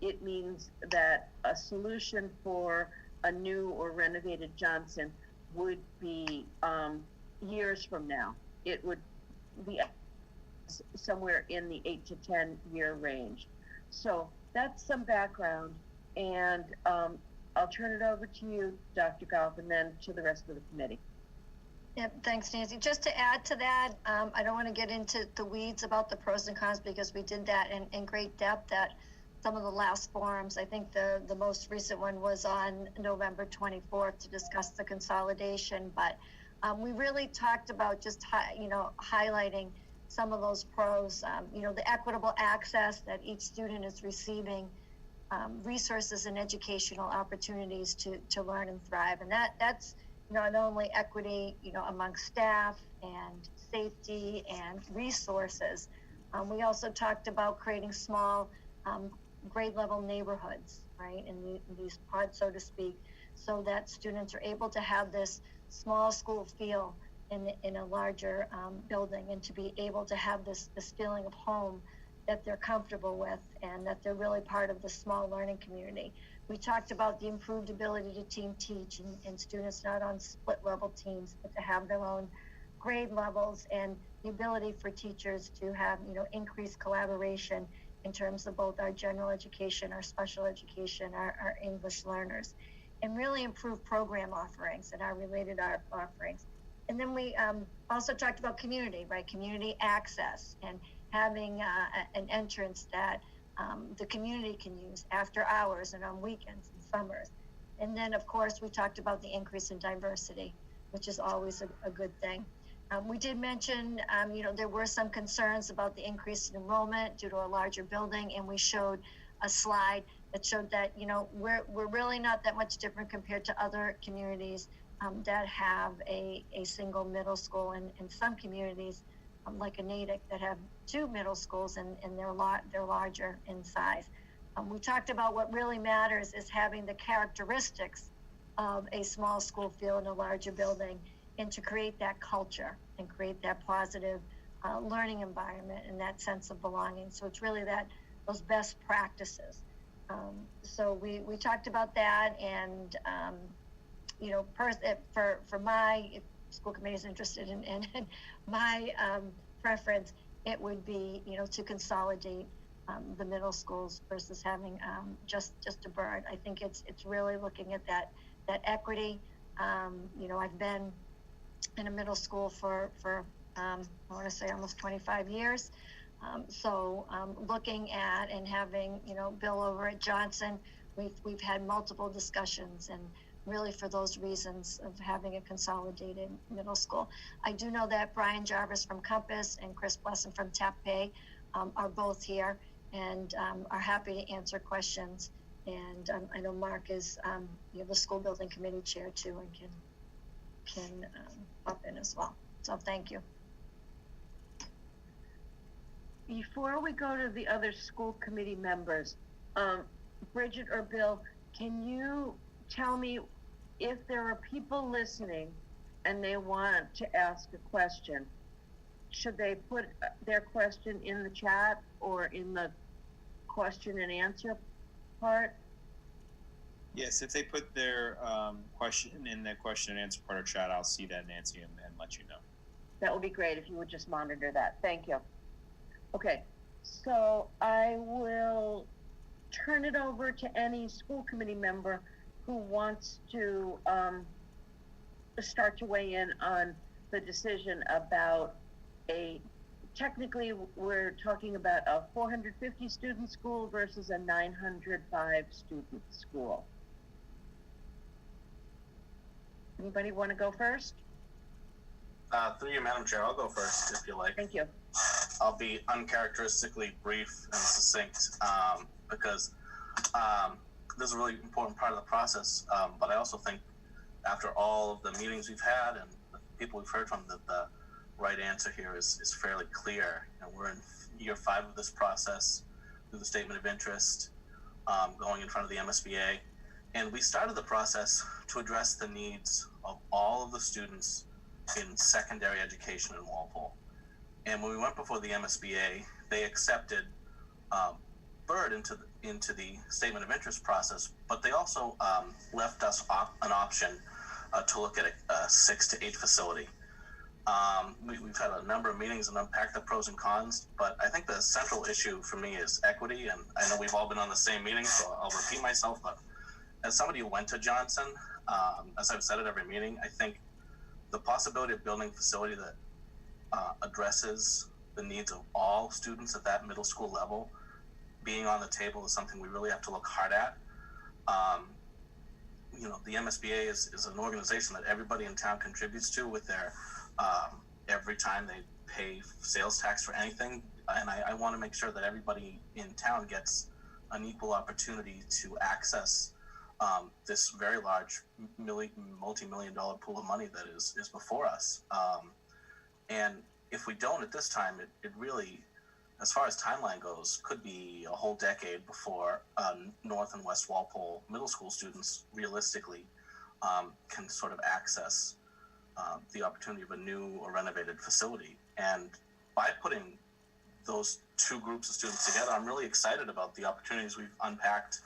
it means that a solution for a new or renovated Johnson would be years from now. It would be somewhere in the 8 to 10 year range. So that's some background, and I'll turn it over to you, Dr. Goff, and then to the rest of the committee. Yep, thanks, Nancy. Just to add to that, I don't want to get into the weeds about the pros and cons because we did that in great depth at some of the last forums. I think the most recent one was on November 24th to discuss the consolidation, but we really talked about just highlighting some of those pros, the equitable access that each student is receiving, resources and educational opportunities to learn and thrive. And that's not only equity, among staff and safety and resources. We also talked about creating small grade level neighborhoods, right, in these pods, so to speak, so that students are able to have this small school feel in a larger building, and to be able to have this feeling of home that they're comfortable with, and that they're really part of the small learning community. We talked about the improved ability to team teach, and students not on split level teams, but to have their own grade levels, and the ability for teachers to have increased collaboration in terms of both our general education, our special education, our English learners, and really improve program offerings and our related art offerings. And then we also talked about community, right? Community access, and having an entrance that the community can use after hours and on weekends and summers. And then, of course, we talked about the increase in diversity, which is always a good thing. We did mention, there were some concerns about the increase in enrollment due to a larger building, and we showed a slide that showed that, we're really not that much different compared to other communities that have a single middle school, and in some communities, like a Natick, that have two middle schools, and they're larger in size. We talked about what really matters is having the characteristics of a small school feel in a larger building, and to create that culture and create that positive learning environment and that sense of belonging. So it's really those best practices. So we talked about that, and for my, if school committee is interested in my preference, it would be to consolidate the middle schools versus having just a Bird. I think it's really looking at that equity. I've been in a middle school for I want to say almost 25 years. So looking at and having Bill over at Johnson, we've had multiple discussions, and really for those reasons of having a consolidated middle school. I do know that Brian Jarvis from Compass and Chris Blesson from TAPPAY are both here and are happy to answer questions. And I know Mark is the school building committee chair too, and can hop in as well. So thank you. Before we go to the other school committee members, Bridget or Bill, can you tell me if there are people listening and they want to ask a question, should they put their question in the chat or in the question and answer part? Yes, if they put their question in the question and answer part of chat, I'll see that, Nancy, and let you know. That would be great if you would just monitor that. Thank you. Okay, so I will turn it over to any school committee member who wants to start to weigh in on the decision about technically we're talking about a 450 student school versus a 905 student school. Anybody want to go first? Through you, Madam Chair, I'll go first if you like. Thank you. I'll be uncharacteristically brief and succinct because this is a really important part of the process. But I also think after all of the meetings we've had and the people we've heard from, that the right answer here is fairly clear. And we're in year 5 of this process through the statement of interest, going in front of the MSBA. And we started the process to address the needs of all of the students in secondary education in Walpole. And when we went before the MSBA, they accepted Bird into the statement of interest process, but they also left us an option to look at a 6 to 8 facility. We've had a number of meetings and unpacked the pros and cons, but I think the central issue for me is equity. And I know we've all been on the same meeting, so I'll repeat myself, but as somebody who went to Johnson, as I've said at every meeting, I think the possibility of building a facility that addresses the needs of all students at that middle school level being on the table is something we really have to look hard at. The MSBA is an organization that everybody in town contributes to with their every time they pay sales tax for anything, and I want to make sure that everybody in town gets an equal opportunity to access this very large multi-million-dollar pool of money that is before us. And if we don't at this time, it really, as far as timeline goes, could be a whole decade before North and West Walpole middle school students realistically can sort of access the opportunity of a new or renovated facility. And by putting those two groups of students together, I'm really excited about the opportunities we've unpacked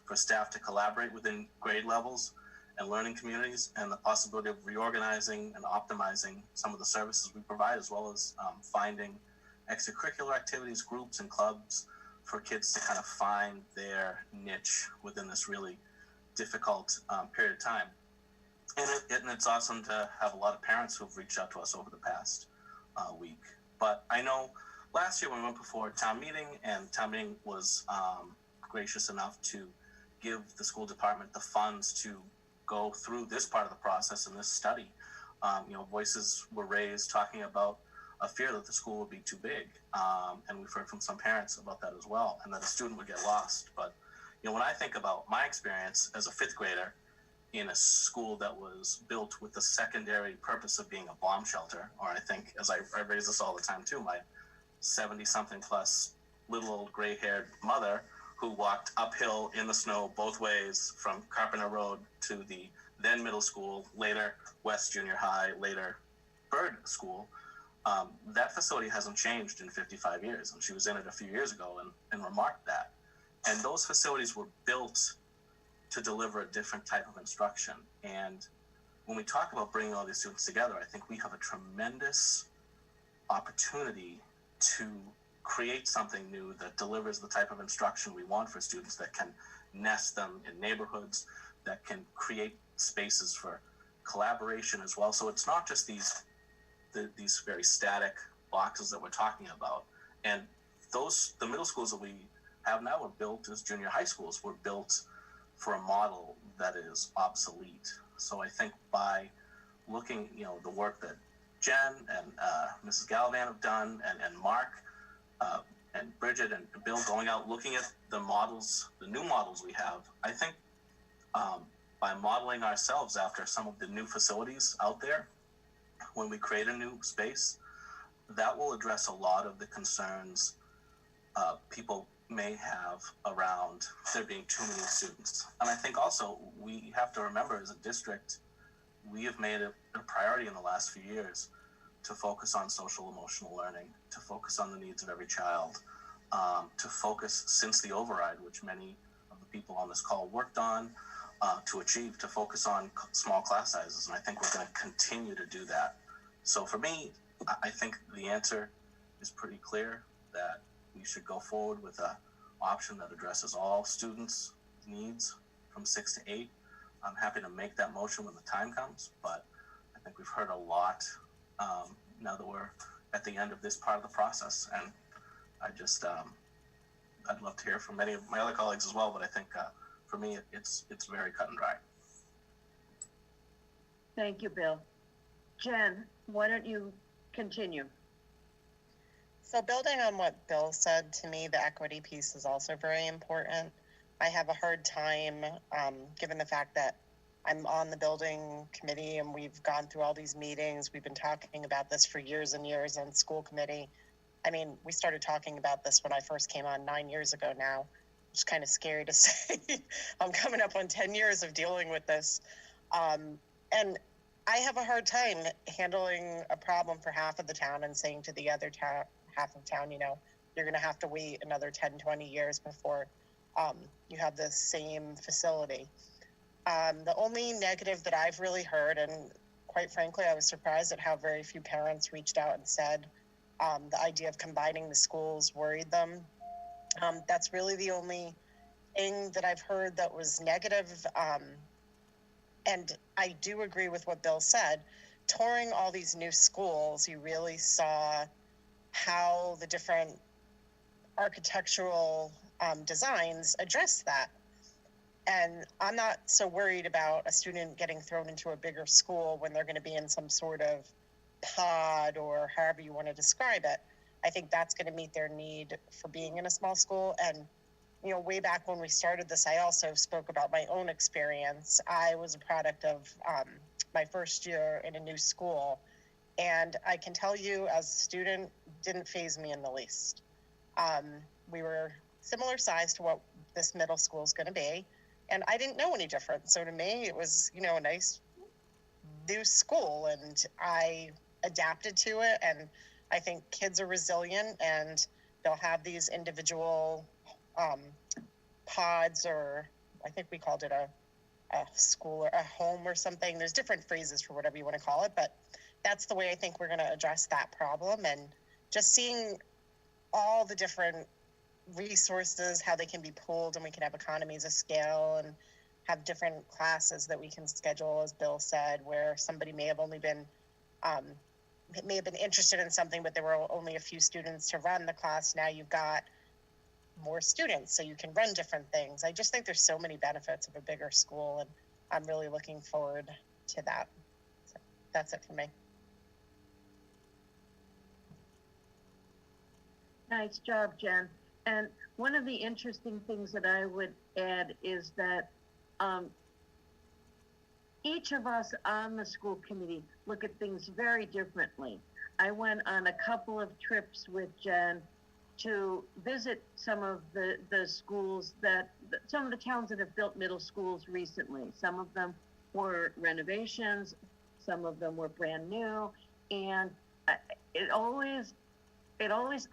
for staff to collaborate within grade levels and learning communities, and the possibility of reorganizing and optimizing some of the services we provide, as well as finding extracurricular activities, groups, and clubs for kids to kind of find their niche within this really difficult period of time. And it's awesome to have a lot of parents who've reached out to us over the past week. But I know last year when we went before town meeting, and town meeting was gracious enough to give the school department the funds to go through this part of the process and this study. Voices were raised talking about a fear that the school would be too big. And we've heard from some parents about that as well, and that a student would get lost. But, when I think about my experience as a 5th grader in a school that was built with the secondary purpose of being a bomb shelter, or I think, as I raise this all the time too, my 70-something plus little old gray-haired mother who walked uphill in the snow both ways from Carpenter Road to the then middle school, later West Junior High, later Bird School. That facility hasn't changed in 55 years, and she was in it a few years ago and remarked that. And those facilities were built to deliver a different type of instruction. And when we talk about bringing all these students together, I think we have a tremendous opportunity to create something new that delivers the type of instruction we want for students, that can nest them in neighborhoods, that can create spaces for collaboration as well. So it's not just these very static boxes that we're talking about. And the middle schools that we have now were built as junior high schools, were built for a model that is obsolete. So I think by looking, the work that Jen and Mrs. Gallivan have done, and Mark, and Bridget and Bill going out looking at the models, the new models we have, I think by modeling ourselves after some of the new facilities out there, when we create a new space, that will address a lot of the concerns people may have around there being too many students. And I think also we have to remember, as a district, we have made it a priority in the last few years to focus on social emotional learning, to focus on the needs of every child, to focus, since the override, which many of the people on this call worked on, to achieve, to focus on small class sizes. And I think we're going to continue to do that. So for me, I think the answer is pretty clear that we should go forward with a option that addresses all students' needs from 6 to 8. I'm happy to make that motion when the time comes, but I think we've heard a lot now that we're at the end of this part of the process, and I just I'd love to hear from many of my other colleagues as well, but I think for me it's very cut and dry. Thank you, Bill. Jen, why don't you continue? So building on what Bill said, to me, the equity piece is also very important. I have a hard time, given the fact that I'm on the building committee and we've gone through all these meetings. We've been talking about this for years and years on school committee. I mean, we started talking about this when I first came on 9 years ago now. It's kind of scary to say. I'm coming up on 10 years of dealing with this. And I have a hard time handling a problem for half of the town and saying to the other half of town, you know, you're going to have to wait another 10, 20 years before you have the same facility. The only negative that I've really heard, and quite frankly, I was surprised at how very few parents reached out and said the idea of combining the schools worried them. That's really the only thing that I've heard that was negative. And I do agree with what Bill said. Touring all these new schools, you really saw how the different architectural designs address that. And I'm not so worried about a student getting thrown into a bigger school when they're going to be in some sort of pod or however you want to describe it. I think that's going to meet their need for being in a small school. And, you know, way back when we started this, I also spoke about my own experience. I was a product of my first year in a new school. And I can tell you, as a student, didn't faze me in the least. We were similar size to what this middle school is going to be. And I didn't know any different. So to me, it was, you know, a nice new school. And I adapted to it. And I think kids are resilient and they'll have these individual pods, or I think we called it a school or a home or something. There's different phrases for whatever you want to call it. But that's the way I think we're going to address that problem. And just seeing all the different resources, how they can be pooled, and we can have economies of scale and have different classes that we can schedule, as Bill said, where somebody may have only been may have been interested in something, but there were only a few students to run the class. Now you've got more students, so you can run different things. I just think there's so many benefits of a bigger school, and I'm really looking forward to that. So that's it for me. Nice job, Jen. And one of the interesting things that I would add is that each of us on the school committee look at things very differently. I went on a couple of trips with Jen to visit some of the schools some of the towns that have built middle schools recently. Some of them were renovations, some of them were brand new, and it always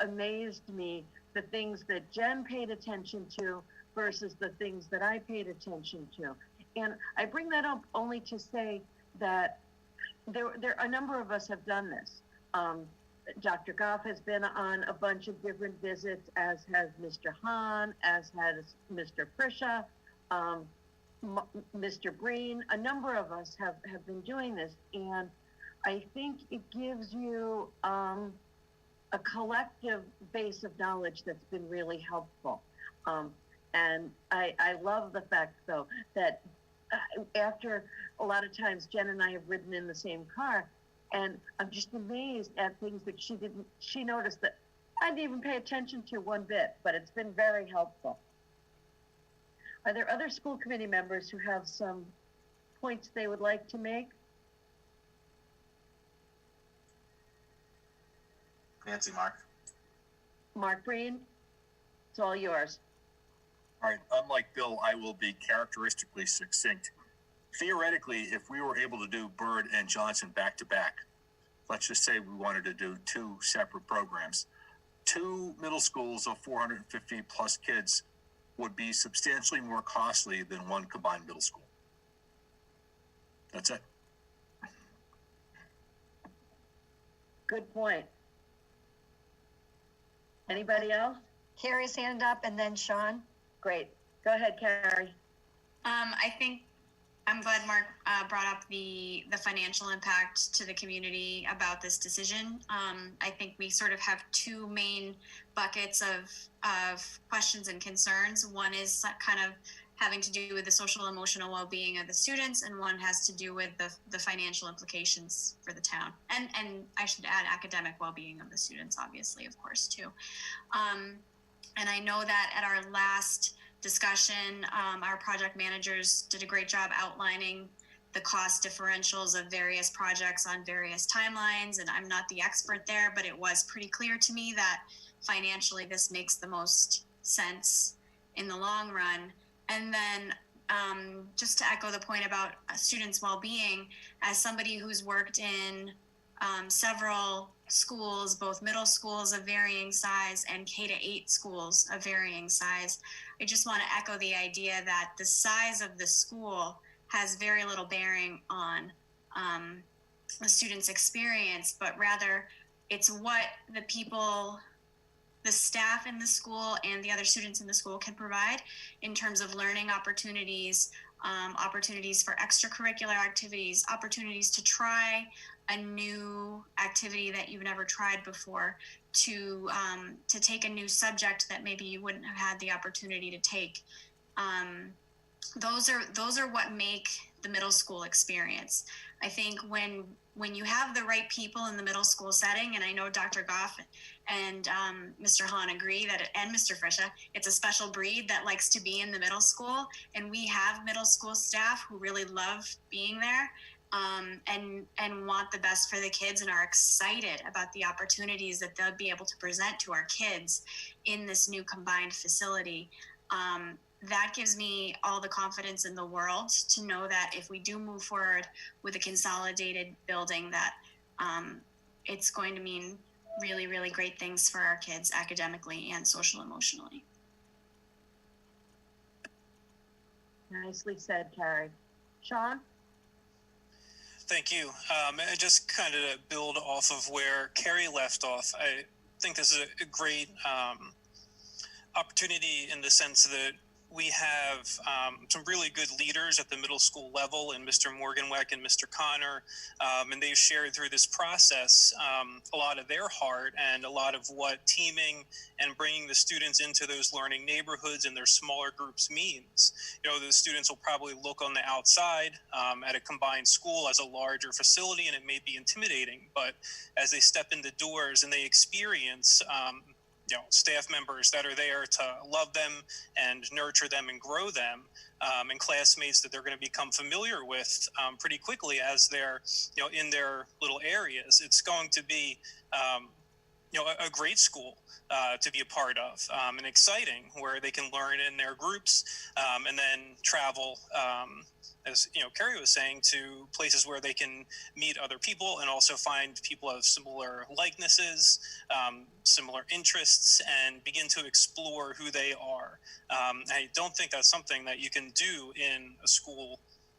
amazed me the things that Jen paid attention to versus the things that I paid attention to. And I bring that up only to say that there a number of us have done this. Dr. Goff has been on a bunch of different visits, as has Mr. Hahn, as has Mr. Prisha, Mr. Breen. A number of us have been doing this. And I think it gives you a collective base of knowledge that's been really helpful. And I love the fact, though, that after a lot of times Jen and I have ridden in the same car, and I'm just amazed at things that she noticed that I didn't even pay attention to one bit, but it's been very helpful. Are there other school committee members who have some points they would like to make? Nancy, Mark. Mark Breen, it's all yours. All right, unlike Bill, I will be characteristically succinct. Theoretically, if we were able to do Byrd and Johnson back to back, let's just say we wanted to do 2 separate programs, 2 middle schools of 450 plus kids would be substantially more costly than 1 combined middle school. That's it. Good point. Anybody else? Carrie's hand up and then Sean. Great. Go ahead, Carrie. I think I'm glad Mark brought up the financial impact to the community about this decision. I think we sort of have two main buckets of questions and concerns. One is kind of having to do with the social emotional well-being of the students, and one has to do with the financial implications for the town. And I should add academic well-being of the students, obviously, of course, too. And I know that at our last discussion, our project managers did a great job outlining the cost differentials of various projects on various timelines, and I'm not the expert there, but it was pretty clear to me that financially this makes the most sense in the long run. And then just to echo the point about students' well-being, as somebody who's worked in several schools, both middle schools of varying size and K-8 schools of varying size, I just want to echo the idea that the size of the school has very little bearing on the student's experience, but rather it's what the people, the staff in the school and the other students in the school can provide in terms of learning opportunities, opportunities for extracurricular activities, opportunities to try a new activity that you've never tried before, to take a new subject that maybe you wouldn't have had the opportunity to take. Those are what make the middle school experience. I think when you have the right people in the middle school setting, and I know Dr. Goff and Mr. Hahn agree that, and Mr. Frisha, it's a special breed that likes to be in the middle school, and we have middle school staff who really love being there. And want the best for the kids and are excited about the opportunities that they'll be able to present to our kids in this new combined facility. That gives me all the confidence in the world to know that if we do move forward with a consolidated building, that it's going to mean really, really great things for our kids academically and social emotionally. Nicely said, Carrie. Sean? Thank you. Just kind of to build off of where Carrie left off, I think this is a great opportunity in the sense that we have some really good leaders at the middle school level, and Mr. Morganweck and Mr. Connor, and they've shared through this process a lot of their heart and a lot of what teaming and bringing the students into those learning neighborhoods and their smaller groups means. You know, the students will probably look on the outside at a combined school as a larger facility, and it may be intimidating, but as they step in the doors and they experience you know, staff members that are there to love them and nurture them and grow them, and classmates that they're going to become familiar with pretty quickly as they're, you know, in their little areas. It's going to be, you know, a great school to be a part of, and exciting, where they can learn in their groups and then travel, as you know, Carrie was saying, to places where they can meet other people and also find people of similar likenesses, similar interests, and begin to explore who they are. I don't think that's something that you can do in a school,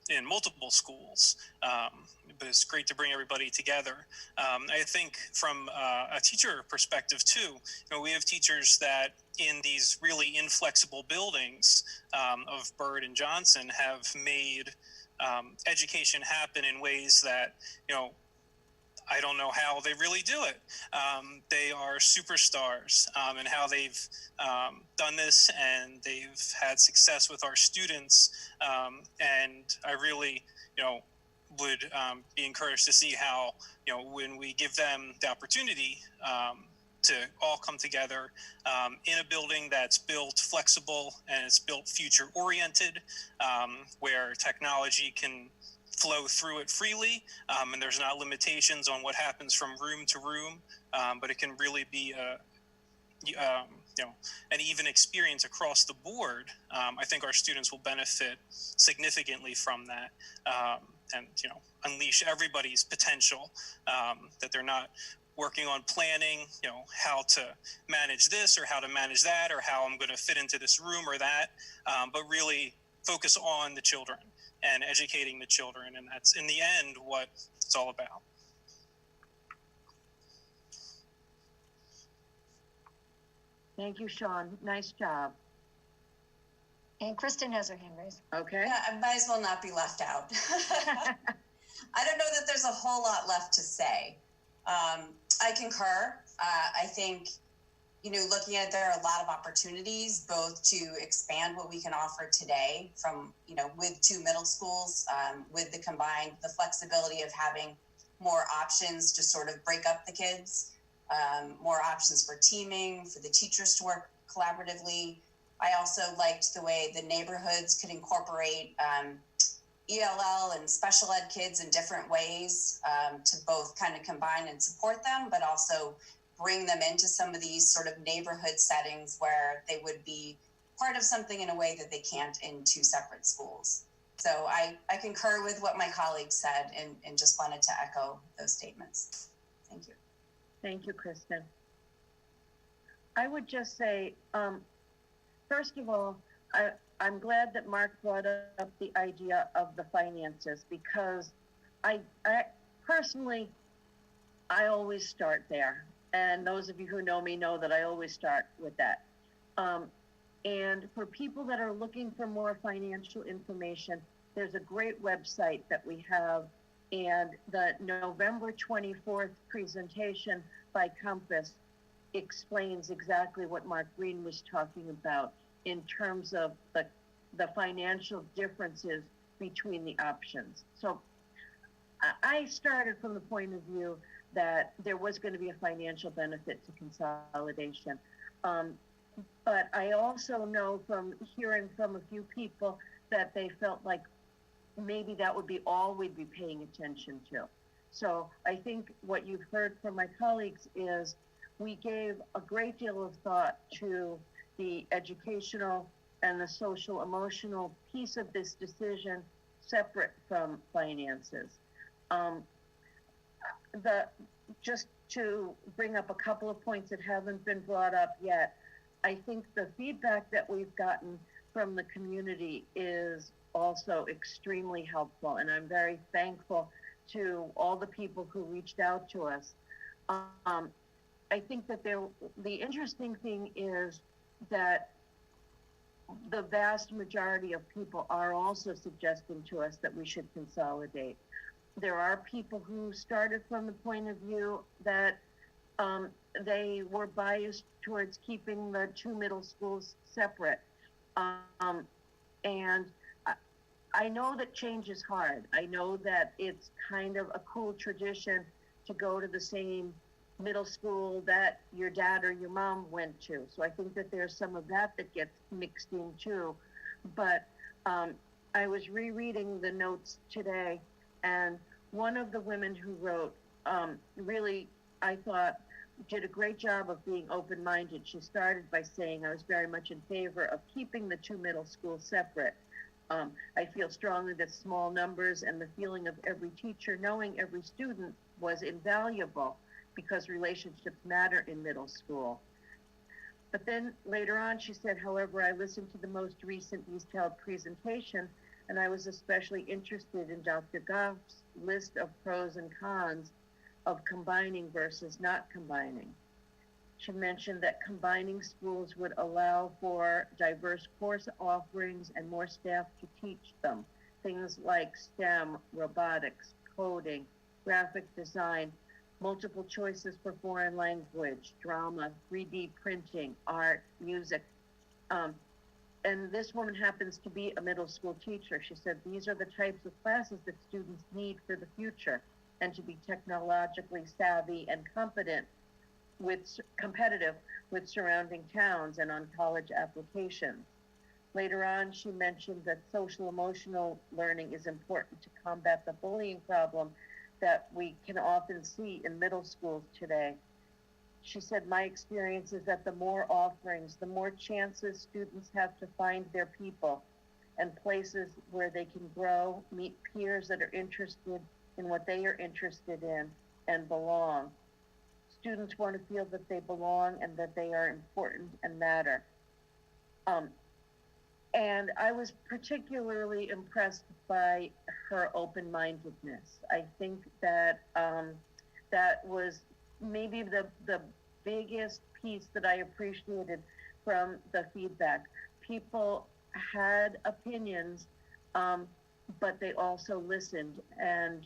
in multiple schools, but it's great to bring everybody together. I think from a teacher perspective too, you know, we have teachers that in these really inflexible buildings of Byrd and Johnson have made education happen in ways that, you know, I don't know how they really do it. They are superstars in how they've done this, and they've had success with our students. And I really, you know, would be encouraged to see how, you know, when we give them the opportunity to all come together in a building that's built flexible and it's built future oriented, where technology can flow through it freely, and there's not limitations on what happens from room to room, but it can really be you know, an even experience across the board. I think our students will benefit significantly from that, and, you know, unleash everybody's potential, that they're not working on planning, you know, how to manage this or how to manage that or how I'm going to fit into this room or that, but really focus on the children and educating the children. And that's in the end what it's all about. Thank you, Sean. Nice job. And Kristen has her hand raised. Okay. Yeah, I might as well not be left out. I don't know that there's a whole lot left to say. I concur. I think, looking at it, there are a lot of opportunities both to expand what we can offer today from, with 2 middle schools, with the flexibility of having more options to sort of break up the kids, more options for teaming, for the teachers to work collaboratively. I also liked the way the neighborhoods could incorporate ELL and special ed kids in different ways to both kind of combine and support them, but also bring them into some of these sort of neighborhood settings where they would be part of something in a way that they can't in 2 separate schools. So I concur with what my colleagues said and just wanted to echo those statements. Thank you. Thank you, Kristen. I would just say, first of all, I'm glad that Mark brought up the idea of the finances, because I personally, I always start there. And those of you who know me know that I always start with that. And for people that are looking for more financial information, there's a great website that we have, and the November 24th presentation by Compass explains exactly what Mark Green was talking about in terms of the financial differences between the options. So I started from the point of view that there was going to be a financial benefit to consolidation. But I also know from hearing from a few people that they felt like maybe that would be all we'd be paying attention to. So I think what you've heard from my colleagues is we gave a great deal of thought to the educational and the social emotional piece of this decision separate from finances. Just to bring up a couple of points that haven't been brought up yet, I think the feedback that we've gotten from the community is also extremely helpful, and I'm very thankful to all the people who reached out to us. I think that the interesting thing is that the vast majority of people are also suggesting to us that we should consolidate. There are people who started from the point of view that they were biased towards keeping the 2 middle schools separate. And I know that change is hard. I know that it's kind of a cool tradition to go to the same middle school that your dad or your mom went to. So I think that there's some of that gets mixed in too. But I was rereading the notes today, and one of the women who wrote really, I thought, did a great job of being open-minded. She started by saying, I was very much in favor of keeping the 2 middle schools separate. I feel strongly that small numbers and the feeling of every teacher knowing every student was invaluable because relationships matter in middle school. But then later on she said, however, I listened to the most recent East Held presentation, and I was especially interested in Dr. Goff's list of pros and cons of combining versus not combining. She mentioned that combining schools would allow for diverse course offerings and more staff to teach them. Things like STEM, robotics, coding, graphic design, multiple choices for foreign language, drama, 3D printing, art, music. And this woman happens to be a middle school teacher. She said, these are the types of classes that students need for the future, and to be technologically savvy and competitive with surrounding towns and on college applications. Later on, she mentioned that social emotional learning is important to combat the bullying problem that we can often see in middle schools today. She said, my experience is that the more offerings, the more chances students have to find their people and places where they can grow, meet peers that are interested in what they are interested in, and belong. Students want to feel that they belong and that they are important and matter. And I was particularly impressed by her open-mindedness. I think that that was maybe the biggest piece that I appreciated from the feedback. People had opinions, but they also listened, and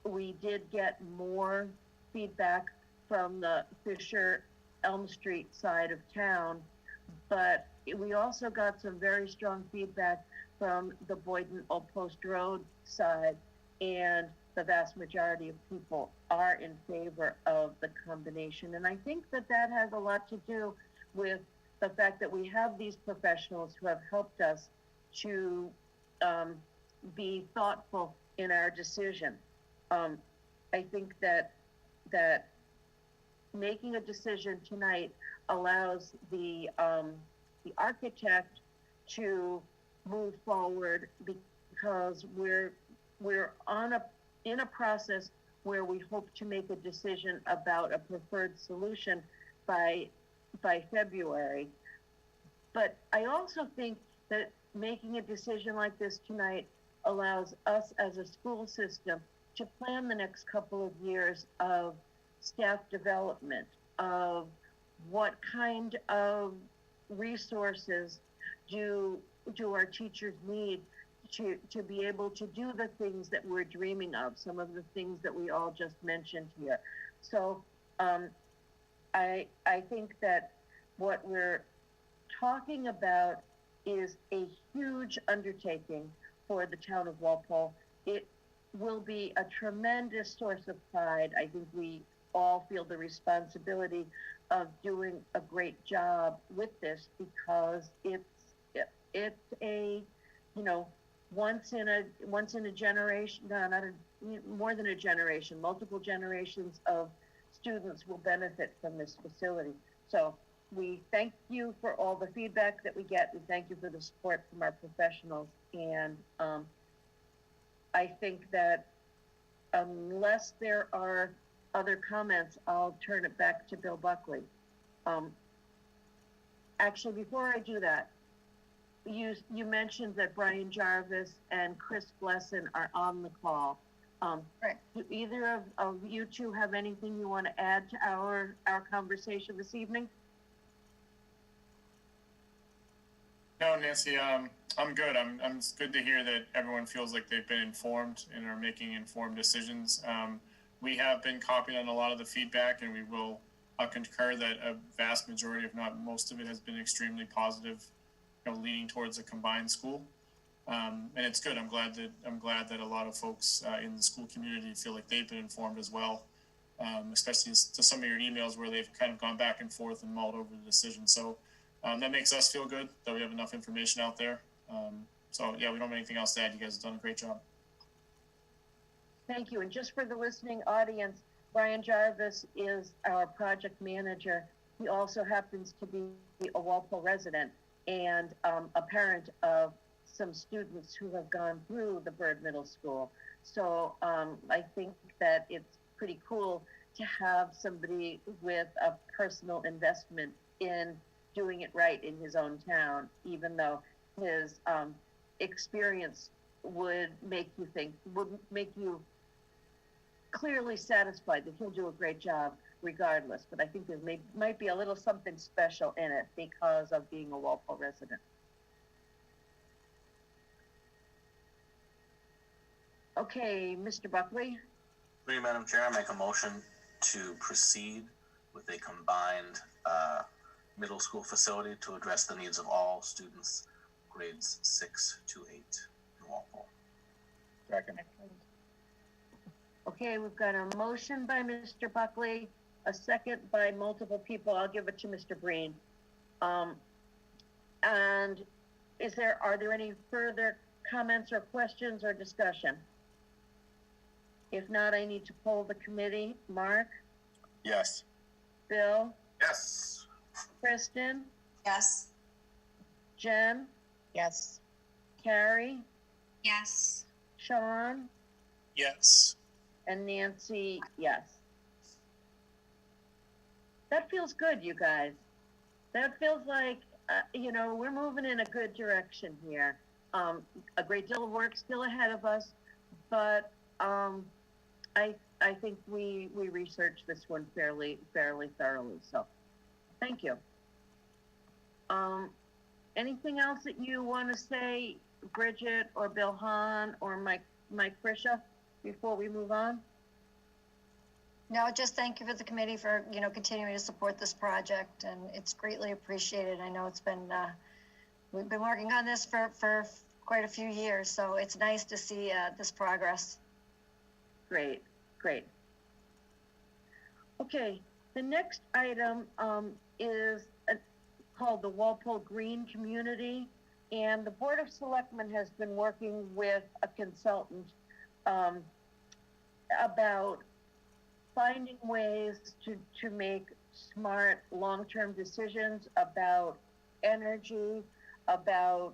we did get more feedback from the Fisher Elm Street side of town, but we also got some very strong feedback from the Boyden Old Post Road side, and the vast majority of people are in favor of the combination. And I think that that has a lot to do with the fact that we have these professionals who have helped us to be thoughtful in our decision. I think that making a decision tonight allows the architect to move forward, because we're in a process where we hope to make a decision about a preferred solution by February. But I also think that making a decision like this tonight allows us as a school system to plan the next couple of years of staff development, of what kind of resources do our teachers need to be able to do the things that we're dreaming of, some of the things that we all just mentioned here. So I think that what we're talking about is a huge undertaking for the town of Walpole. It will be a tremendous source of pride. I think we all feel the responsibility of doing a great job with this, because it's a, you know, once in a generation, more than a generation, multiple generations of students will benefit from this facility. So we thank you for all the feedback that we get. We thank you for the support from our professionals. And I think that unless there are other comments, I'll turn it back to Bill Buckley. Actually, before I do that, you mentioned that Brian Jarvis and Chris Blesson are on the call. Right. Do either of you two have anything you want to add to our conversation this evening? No, Nancy, I'm good. It's good to hear that everyone feels like they've been informed and are making informed decisions. We have been copied on a lot of the feedback, and we will concur that a vast majority, if not most of it, has been extremely positive, leaning towards a combined school. And it's good. I'm glad that a lot of folks in the school community feel like they've been informed as well, especially to some of your emails where they've kind of gone back and forth and mulled over the decision. So that makes us feel good that we have enough information out there. So yeah, we don't have anything else to add. You guys have done a great job. Thank you. And just for the listening audience, Brian Jarvis is our project manager. He also happens to be a Walpole resident and a parent of some students who have gone through the Byrd Middle School. So I think that it's pretty cool to have somebody with a personal investment in doing it right in his own town, even though his experience would make you clearly satisfied that he'll do a great job regardless. But I think there might be a little something special in it because of being a Walpole resident. Okay, Mr. Buckley. Through you, Madam Chair, I make a motion to proceed with a combined middle school facility to address the needs of all students, grades 6 to 8 in Walpole. Second. Okay, we've got a motion by Mr. Buckley, a second by multiple people. I'll give it to Mr. Breen. And are there any further comments or questions or discussion? If not, I need to poll the committee. Mark? Yes. Bill? Yes. Kristen? Yes. Jen? Yes. Carrie? Yes. Sean? Yes. And Nancy, yes. That feels good, you guys. That feels like, we're moving in a good direction here. A great deal of work still ahead of us, but I think we researched this one fairly thoroughly. So, thank you. Anything else that you want to say, Bridget or Bill Hahn or Mike Frisha, before we move on? No, just thank you for the committee for, continuing to support this project, and it's greatly appreciated. I know it's been, we've been working on this for quite a few years, so it's nice to see this progress. Great. Okay, the next item is called the Walpole Green Community, and the Board of Selectmen has been working with a consultant about finding ways to make smart long-term decisions about energy, about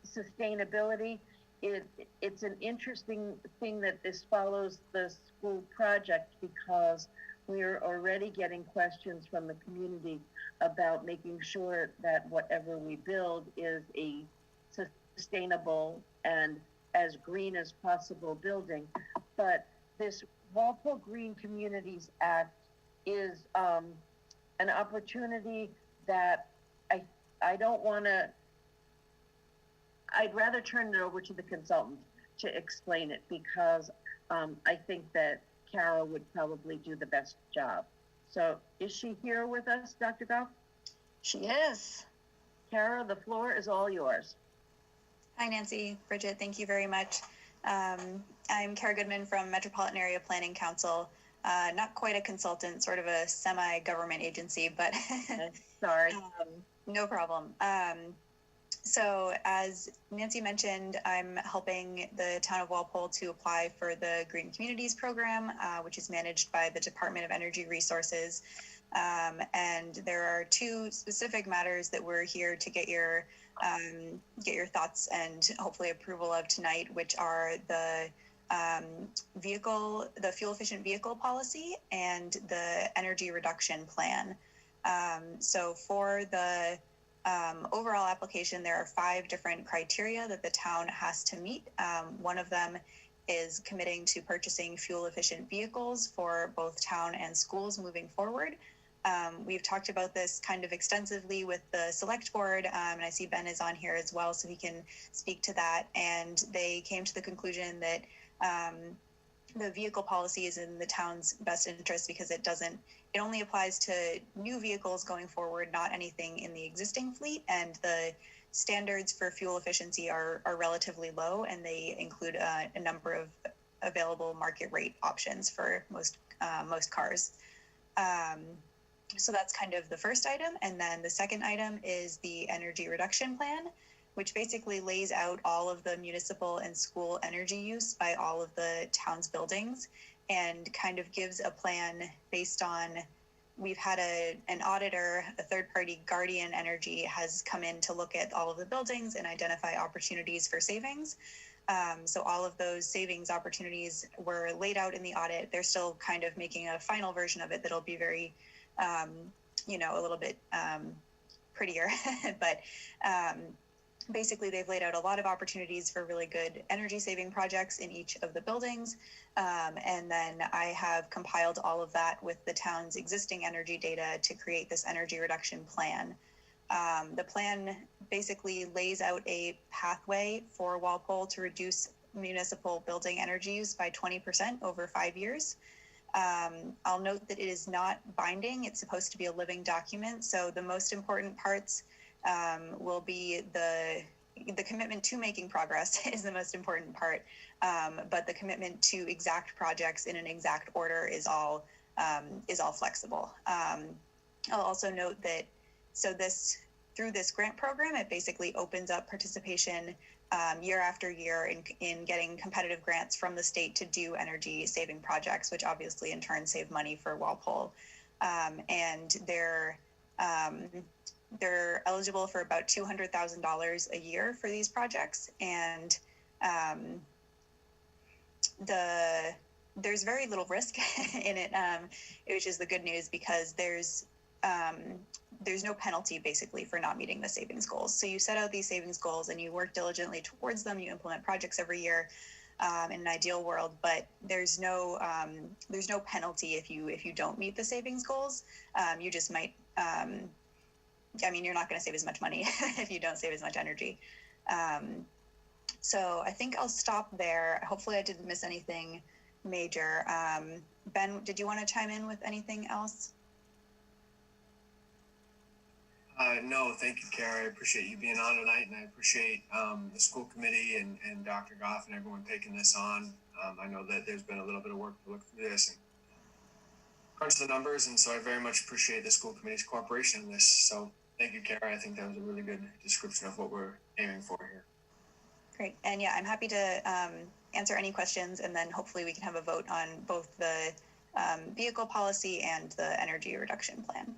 sustainability. It's an interesting thing that this follows the school project, because we are already getting questions from the community about making sure that whatever we build is a sustainable and as green as possible building. But this Walpole Green Communities Act is an opportunity that I'd rather turn it over to the consultant to explain it, because I think that Kara would probably do the best job. So is she here with us, Dr. Goff? She is. Kara, the floor is all yours. Hi, Nancy, Bridget, thank you very much. I'm Kara Goodman from Metropolitan Area Planning Council. Not quite a consultant, sort of a semi-government agency, but sorry. No problem. So as Nancy mentioned, I'm helping the town of Walpole to apply for the Green Communities Program, which is managed by the Department of Energy Resources. And there are two specific matters that we're here to get your thoughts and hopefully approval of tonight, which are the fuel efficient vehicle policy and the energy reduction plan. So for the overall application, there are 5 different criteria that the town has to meet. One of them is committing to purchasing fuel efficient vehicles for both town and schools moving forward. We've talked about this kind of extensively with the select board, and I see Ben is on here as well, so he can speak to that. And they came to the conclusion that the vehicle policy is in the town's best interest because it only applies to new vehicles going forward, not anything in the existing fleet. And the standards for fuel efficiency are relatively low, and they include a number of available market rate options for most cars. So that's kind of the first item. And then the second item is the energy reduction plan, which basically lays out all of the municipal and school energy use by all of the town's buildings, and kind of gives a plan based on, we've had an auditor, a third-party Guardian Energy has come in to look at all of the buildings and identify opportunities for savings. So all of those savings opportunities were laid out in the audit. They're still kind of making a final version of it that'll be very, a little bit prettier, but basically they've laid out a lot of opportunities for really good energy saving projects in each of the buildings. And then I have compiled all of that with the town's existing energy data to create this energy reduction plan. The plan basically lays out a pathway for Walpole to reduce municipal building energy use by 20% over 5 years. I'll note that it is not binding. It's supposed to be a living document. So the most important parts will be the commitment to making progress is the most important part. But the commitment to exact projects in an exact order is all flexible. I'll also note that through this grant program, it basically opens up participation year after year in getting competitive grants from the state to do energy saving projects, which obviously in turn save money for Walpole. And they're eligible for about $200,000 a year for these projects. And there's very little risk in it, which is the good news, because there's no penalty basically for not meeting the savings goals. So you set out these savings goals and you work diligently towards them. You implement projects every year. in an ideal world, but there's no penalty if you don't meet the savings goals. You just might, you're not going to save as much money if you don't save as much energy. So I think I'll stop there. Hopefully I didn't miss anything major. Ben, did you want to chime in with anything else? No, thank you, Kara. I appreciate you being on tonight, and I appreciate the school committee and Dr. Goff and everyone taking this on. I know that there's been a little bit of work to look through this and crunch the numbers, and so I very much appreciate the school committee's cooperation in this. So thank you, Kara. I think that was a really good description of what we're aiming for here. Great. And yeah, I'm happy to answer any questions, and then hopefully we can have a vote on both the vehicle policy and the energy reduction plan.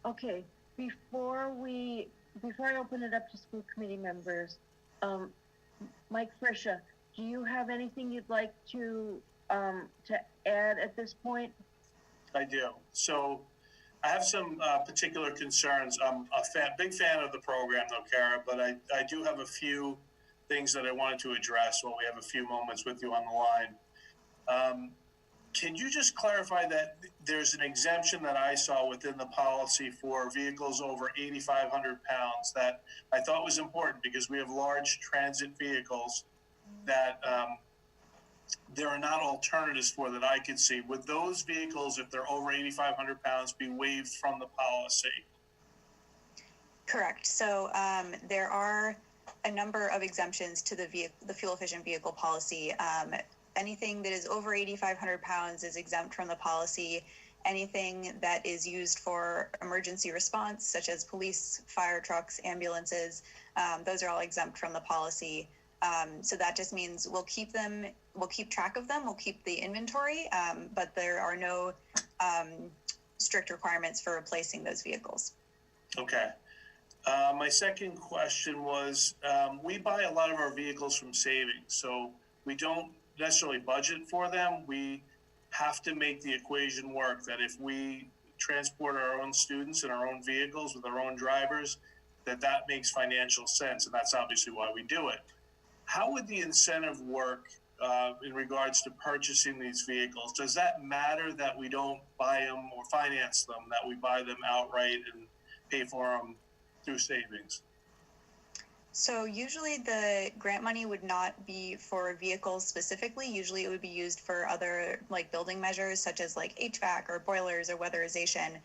Okay, before I open it up to school committee members, Mike Frisha, do you have anything you'd like to add at this point? I do. So I have some particular concerns. I'm a big fan of the program though, Kara, but I do have a few things that I wanted to address while we have a few moments with you on the line. Can you just clarify that there's an exemption that I saw within the policy for vehicles over 8,500 pounds that I thought was important because we have large transit vehicles that there are not alternatives for that I could see. Would those vehicles, if they're over 8,500 pounds, be waived from the policy? Correct. So there are a number of exemptions to the fuel efficient vehicle policy. Anything that is over 8,500 pounds is exempt from the policy. Anything that is used for emergency response, such as police, fire trucks, ambulances, those are all exempt from the policy. So that just means we'll keep track of them, we'll keep the inventory, but there are no strict requirements for replacing those vehicles. Okay. My second question was, we buy a lot of our vehicles from savings, so we don't necessarily budget for them. We have to make the equation work that if we transport our own students in our own vehicles with our own drivers, that makes financial sense, and that's obviously why we do it. How would the incentive work in regards to purchasing these vehicles? Does that matter that we don't buy them or finance them, that we buy them outright and pay for them through savings? So usually the grant money would not be for vehicles specifically. Usually it would be used for other like building measures such as like HVAC or boilers or weatherization.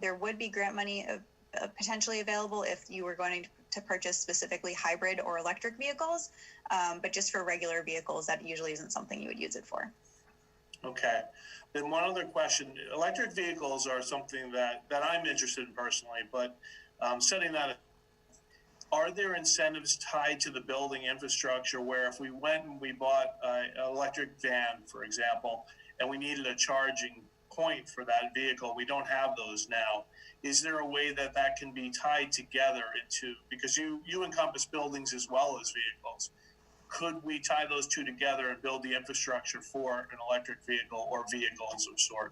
There would be grant money potentially available if you were going to purchase specifically hybrid or electric vehicles, but just for regular vehicles, that usually isn't something you would use it for. Okay. Then one other question. Electric vehicles are something that I'm interested in personally, but setting that, are there incentives tied to the building infrastructure where if we went and we bought an electric van, for example, and we needed a charging point for that vehicle, we don't have those now. Is there a way that can be tied together into, because you encompass buildings as well as vehicles, could we tie those two together and build the infrastructure for an electric vehicle or vehicle of some sort?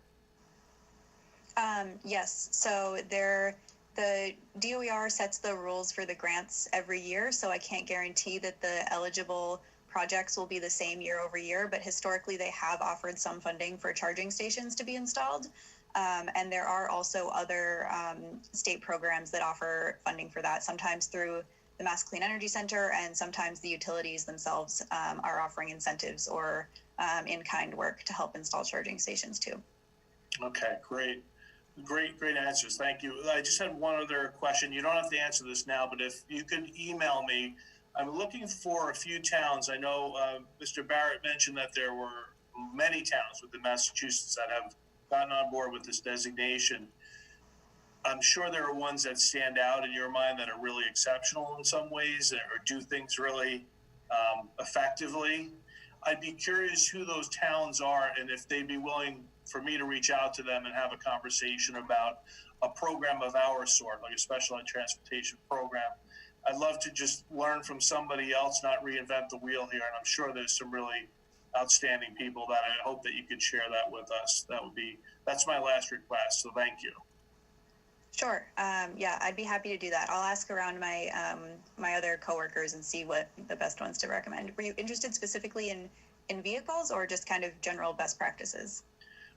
Yes, so the DOER sets the rules for the grants every year, so I can't guarantee that the eligible projects will be the same year over year, but historically they have offered some funding for charging stations to be installed. And there are also other state programs that offer funding for that, sometimes through the Mass Clean Energy Center, and sometimes the utilities themselves are offering incentives or in-kind work to help install charging stations too. Okay, great. Great answers. Thank you. I just had one other question. You don't have to answer this now, but if you could email me, I'm looking for a few towns. I know Mr. Barrett mentioned that there were many towns within Massachusetts that have gotten on board with this designation. I'm sure there are ones that stand out in your mind that are really exceptional in some ways or do things really effectively. I'd be curious who those towns are and if they'd be willing for me to reach out to them and have a conversation about a program of our sort, like a special ed transportation program. I'd love to just learn from somebody else, not reinvent the wheel here. And I'm sure there's some really outstanding people that I hope that you could share that with us. That's my last request. So thank you. Sure. Yeah, I'd be happy to do that. I'll ask around my my other coworkers and see what the best ones to recommend. Were you interested specifically in vehicles or just kind of general best practices?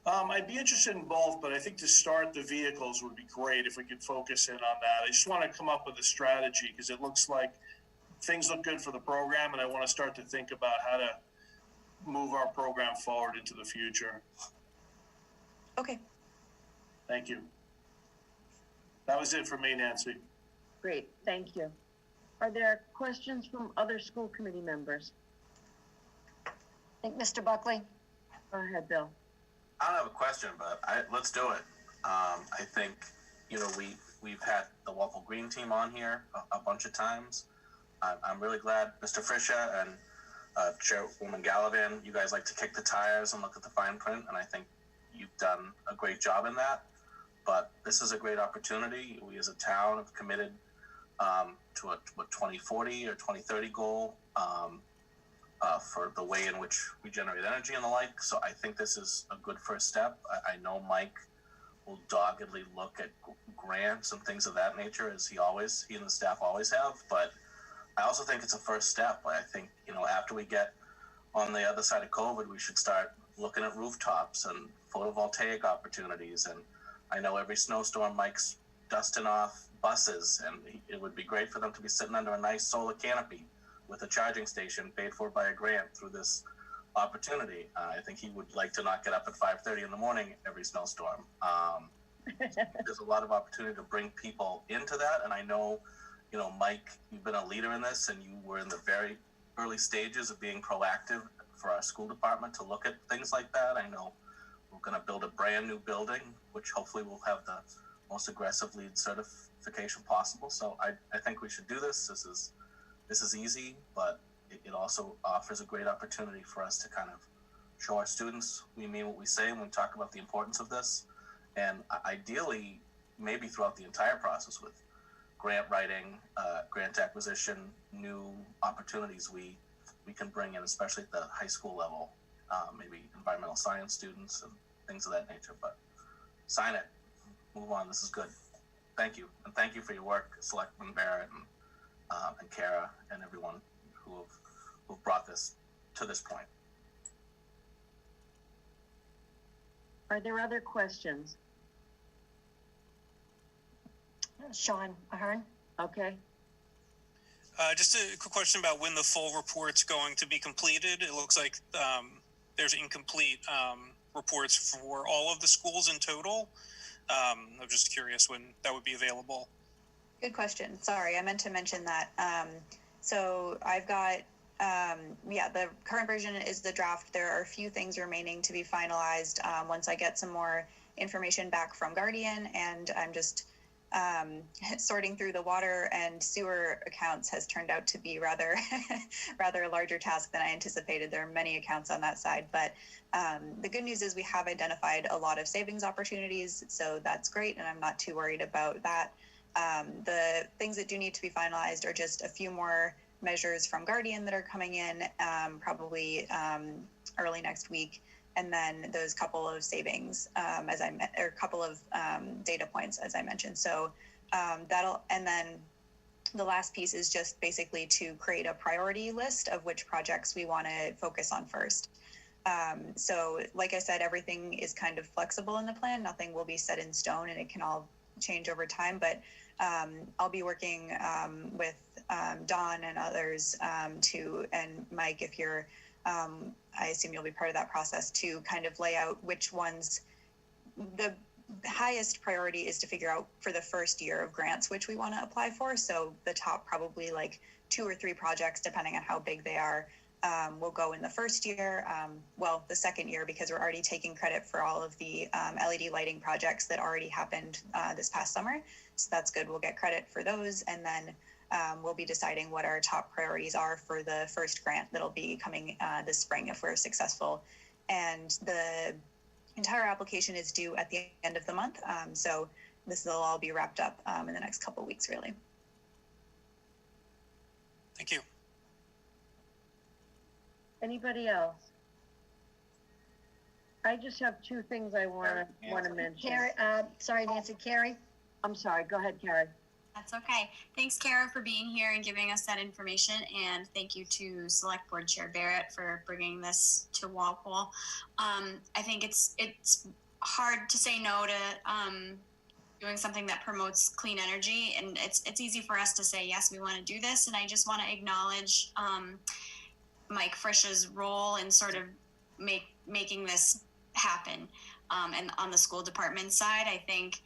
I'd be interested in both, but I think to start the vehicles would be great if we could focus in on that. I just want to come up with a strategy because it looks like things look good for the program, and I want to start to think about how to move our program forward into the future. Okay. Thank you. That was it for me, Nancy. Great, thank you. Are there questions from other school committee members? I think Mr. Buckley. Go ahead, Bill. I don't have a question, but let's do it. I think, you know, we've had the Walpole Green team on here a bunch of times. I'm really glad Mr. Frisha and Chairwoman Gallivan, you guys like to kick the tires and look at the fine print, and I think you've done a great job in that. But this is a great opportunity. We as a town have committed to a 2040 or 2030 goal for the way in which we generate energy and the like. So I think this is a good first step. I know Mike will doggedly look at grants and things of that nature, as he and the staff always have. But I also think it's a first step. I think, you know, after we get on the other side of COVID, we should start looking at rooftops and photovoltaic opportunities. And I know every snowstorm Mike's dusting off buses, and it would be great for them to be sitting under a nice solar canopy with a charging station paid for by a grant through this opportunity. I think he would like to not get up at 5:30 in the morning every snowstorm. There's a lot of opportunity to bring people into that, and I know, you know, Mike, you've been a leader in this, and you were in the very early stages of being proactive for our school department to look at things like that. I know we're going to build a brand new building, which hopefully will have the most aggressive LEED certification possible. So I think we should do this. This is easy, but it also offers a great opportunity for us to kind of show our students we mean what we say when we talk about the importance of this. And ideally, maybe throughout the entire process with grant writing, grant acquisition, new opportunities we can bring in, especially at the high school level, maybe environmental science students and things of that nature. But sign it, move on. This is good. Thank you, and thank you for your work, Selectman Barrett and Kara and everyone who brought this to this point. Are there other questions? Sean Ahern. Okay. Just a quick question about when the full report's going to be completed. It looks like there's incomplete reports for all of the schools in total. I'm just curious when that would be available. Good question. Sorry, I meant to mention that. So I've got, the current version is the draft. There are a few things remaining to be finalized once I get some more information back from Guardian, and I'm just sorting through the water and sewer accounts has turned out to be rather a larger task than I anticipated. There are many accounts on that side, but the good news is we have identified a lot of savings opportunities, so that's great, and I'm not too worried about that. The things that do need to be finalized are just a few more measures from Guardian that are coming in probably early next week, and then those couple of savings or couple of data points, as I mentioned. So and then the last piece is just basically to create a priority list of which projects we want to focus on first. So like I said, everything is kind of flexible in the plan. Nothing will be set in stone, and it can all change over time, but I'll be working with Dawn and others and Mike, if you're, I assume you'll be part of that process, to kind of lay out which ones. The highest priority is to figure out for the first year of grants which we want to apply for. So the top probably like 2 or 3 projects, depending on how big they are, will go in the first year, the second year, because we're already taking credit for all of the LED lighting projects that already happened this past summer. So that's good. We'll get credit for those. And then we'll be deciding what our top priorities are for the first grant that'll be coming this spring if we're successful. And the entire application is due at the end of the month. So this will all be wrapped up in the next couple of weeks, really. Thank you. Anybody else? I just have 2 things I want to mention. Carrie, sorry, Nancy. Carrie. I'm sorry, go ahead, Carrie. That's okay. Thanks, Kara, for being here and giving us that information. And thank you to Select Board Chair Barrett for bringing this to Walpole. I think it's hard to say no to doing something that promotes clean energy. And it's easy for us to say, yes, we want to do this. And I just want to acknowledge Mike Frisch's role in sort of making this happen. And on the school department side, I think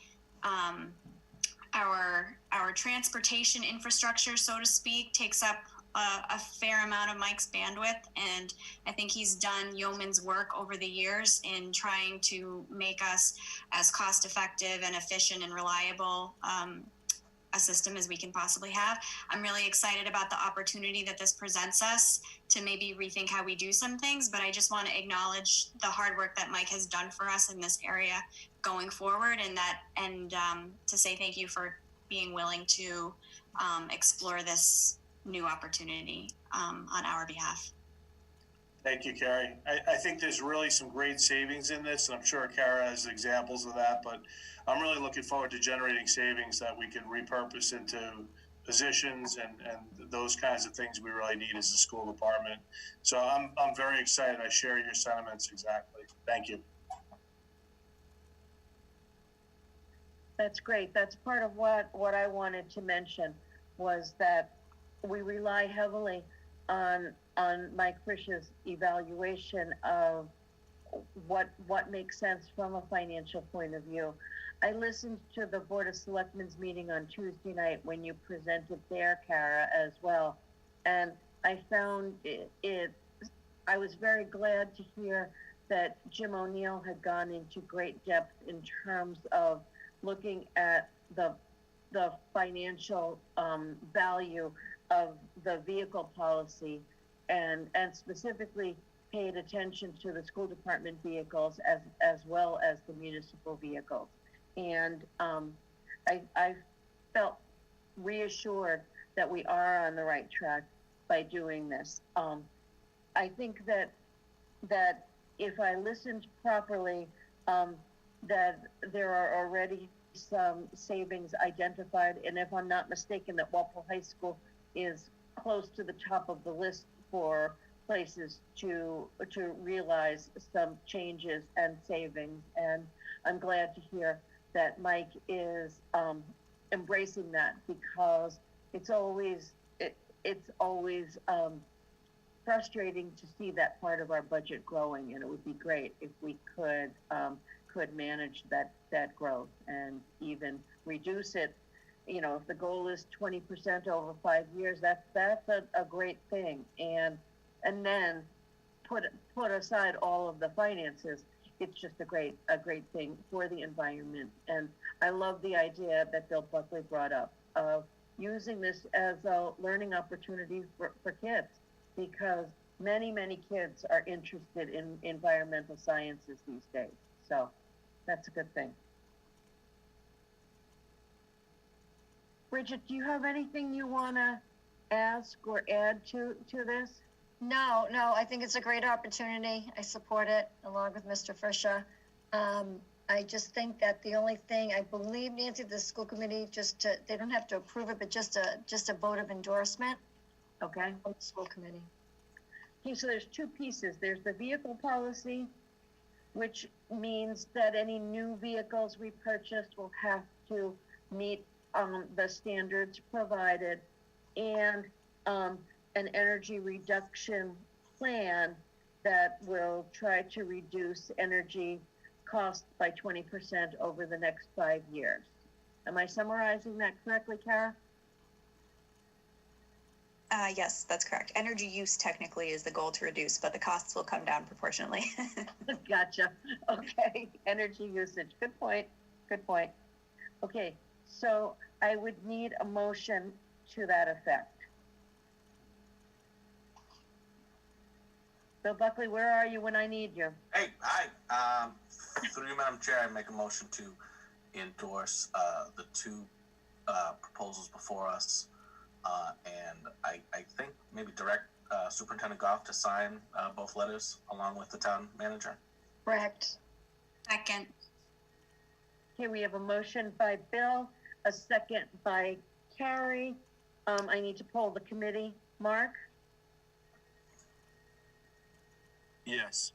our transportation infrastructure, so to speak, takes up a fair amount of Mike's bandwidth, and I think he's done yeoman's work over the years in trying to make us as cost effective and efficient and reliable a system as we can possibly have. I'm really excited about the opportunity that this presents us to maybe rethink how we do some things, but I just want to acknowledge the hard work that Mike has done for us in this area going forward, and to say thank you for being willing to explore this new opportunity on our behalf. Thank you, Carrie. I think there's really some great savings in this, and I'm sure Kara has examples of that, but I'm really looking forward to generating savings that we can repurpose into positions and those kinds of things we really need as a school department. So I'm very excited. I share your sentiments exactly. Thank you. That's great. That's part of what I wanted to mention, was that we rely heavily on Mike Frisch's evaluation of what makes sense from a financial point of view. I listened to the Board of Selectmen's meeting on Tuesday night when you presented there, Kara, as well, and I found I was very glad to hear that Jim O'Neill had gone into great depth in terms of looking at the financial value of the vehicle policy, and specifically paid attention to the school department vehicles as well as the municipal vehicles. And I felt reassured that we are on the right track by doing this. I think that if I listened properly, that there are already some savings identified, and if I'm not mistaken, that Walpole High School is close to the top of the list for places to realize some changes and savings. And I'm glad to hear that Mike is embracing that, because it's always frustrating to see that part of our budget growing, and it would be great if we could manage that growth and even reduce it. You know, if the goal is 20% over 5 years, that's a great thing. And then put aside all of the finances. It's just a great thing for the environment. And I love the idea that Bill Buckley brought up of using this as a learning opportunity for kids, because many kids are interested in environmental sciences these days. So that's a good thing. Bridget, do you have anything you want to ask or add to this? No, I think it's a great opportunity. I support it along with Mr. Frischer. I just think that the only thing, I believe, Nancy, the school committee, they don't have to approve it, but just a vote of endorsement. Okay. From the school committee. Okay, so there's two pieces. There's the vehicle policy, which means that any new vehicles we purchase will have to meet the standards provided, and an energy reduction plan that will try to reduce energy costs by 20% over the next 5 years. Am I summarizing that correctly, Kara? Yes, that's correct. Energy use technically is the goal to reduce, but the costs will come down proportionally. Gotcha. Okay, energy usage. Good point. Okay, so I would need a motion to that effect. Bill Buckley, where are you when I need you? Hey, hi. Through you, Madam Chair, I make a motion to endorse the two proposals before us. And I think maybe direct Superintendent Goff to sign both letters along with the town manager. Correct. Second. Okay, we have a motion by Bill, a second by Carrie. I need to poll the committee. Mark? Yes.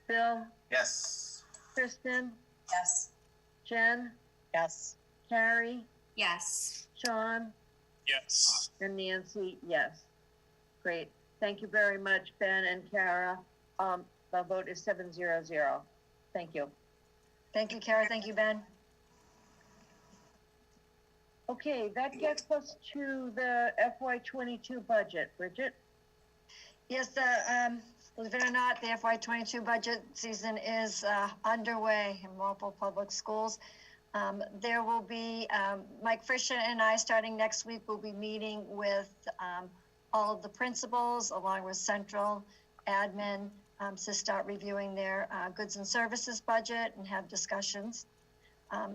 Bill? Yes. Kristen? Yes. Jen? Yes. Carrie? Yes. Sean? Yes. And Nancy, yes. Great. Thank you very much, Ben and Kara. The vote is 7-0-0. Thank you. Thank you, Kara. Thank you, Ben. Okay, that gets us to the FY22 budget. Bridget? Yes, believe it or not, the FY22 budget season is underway in Walpole Public Schools. There will be, Mike Fisher and I, starting next week, will be meeting with all of the principals along with central admin to start reviewing their goods and services budget and have discussions.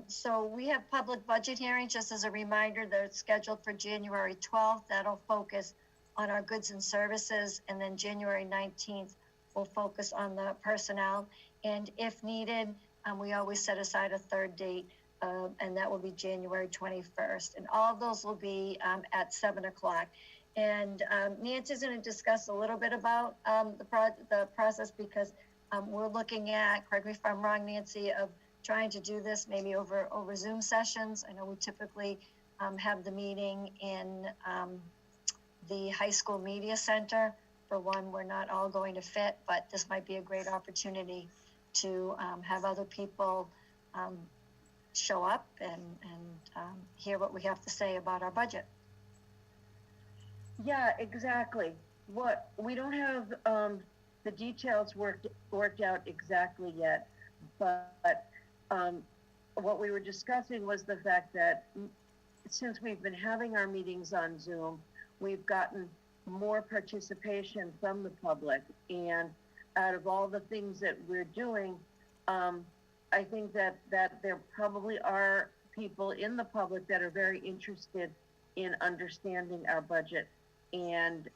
So we have public budget hearings, just as a reminder, they're scheduled for January 12th. That'll focus on our goods and services, and then January 19th will focus on the personnel. And if needed, we always set aside a third date, and that will be January 21st. And all of those will be at 7 o'clock. And Nancy's going to discuss a little bit about the process, because we're looking at, correct me if I'm wrong, Nancy, of trying to do this maybe over Zoom sessions. I know we typically have the meeting in the high school media center. For one, we're not all going to fit, but this might be a great opportunity to have other people show up and hear what we have to say about our budget. Yeah, exactly. What we don't have the details worked out exactly yet, but what we were discussing was the fact that since we've been having our meetings on Zoom, we've gotten more participation from the public. And out of all the things that we're doing, I think that there probably are people in the public that are very interested in understanding our budget and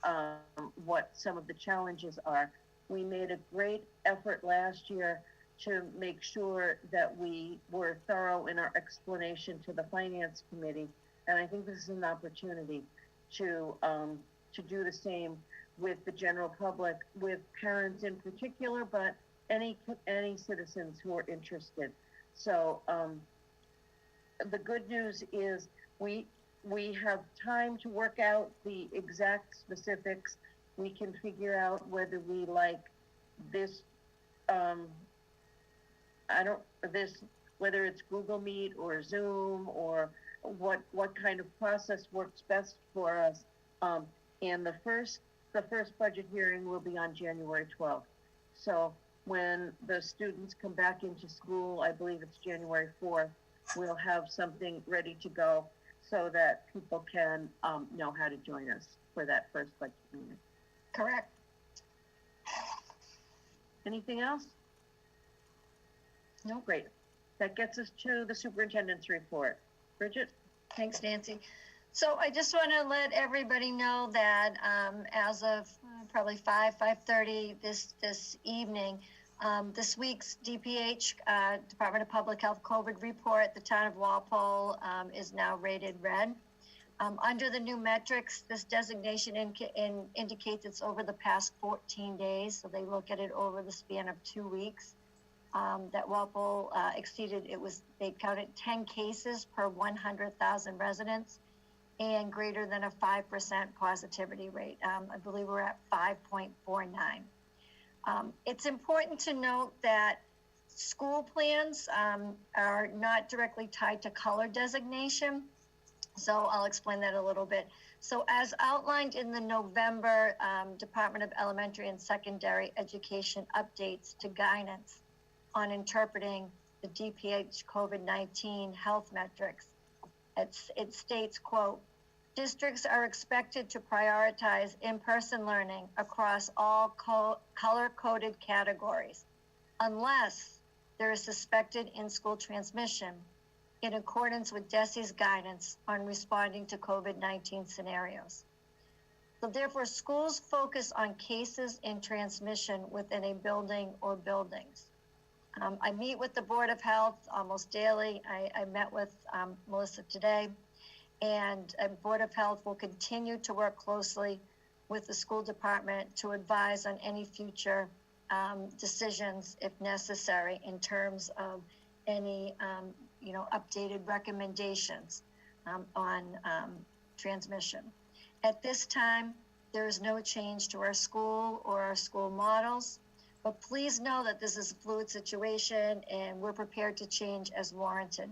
what some of the challenges are. We made a great effort last year to make sure that we were thorough in our explanation to the Finance Committee. And I think this is an opportunity to do the same with the general public, with parents in particular, but any citizens who are interested. So the good news is we have time to work out the exact specifics. We can figure out whether we like this, whether it's Google Meet or Zoom, or what kind of process works best for us. And the first budget hearing will be on January 12th. So when the students come back into school, I believe it's January 4th, we'll have something ready to go so that people can know how to join us for that first budget meeting. Correct. Anything else? No, great. That gets us to the superintendent's report. Bridget? Thanks, Nancy. So I just want to let everybody know that as of probably 5:30 this evening, this week's DPH, Department of Public Health COVID report, the town of Walpole is now rated red. Under the new metrics, this designation indicates it's over the past 14 days. So they look at it over the span of 2 weeks. That Walpole exceeded, they counted 10 cases per 100,000 residents and greater than a 5% positivity rate. I believe we're at 5.49. It's important to note that school plans are not directly tied to color designation. So I'll explain that a little bit. So as outlined in the November Department of Elementary and Secondary Education updates to guidance on interpreting the DPH COVID-19 health metrics, it states, quote, districts are expected to prioritize in-person learning across all color-coded categories unless there is suspected in-school transmission in accordance with DESE's guidance on responding to COVID-19 scenarios. So therefore, schools focus on cases in transmission within a building or buildings. I meet with the Board of Health almost daily. I met with Melissa today, and Board of Health will continue to work closely with the school department to advise on any future decisions if necessary in terms of any updated recommendations on transmission. At this time, there is no change to our school or our school models, but please know that this is a fluid situation and we're prepared to change as warranted.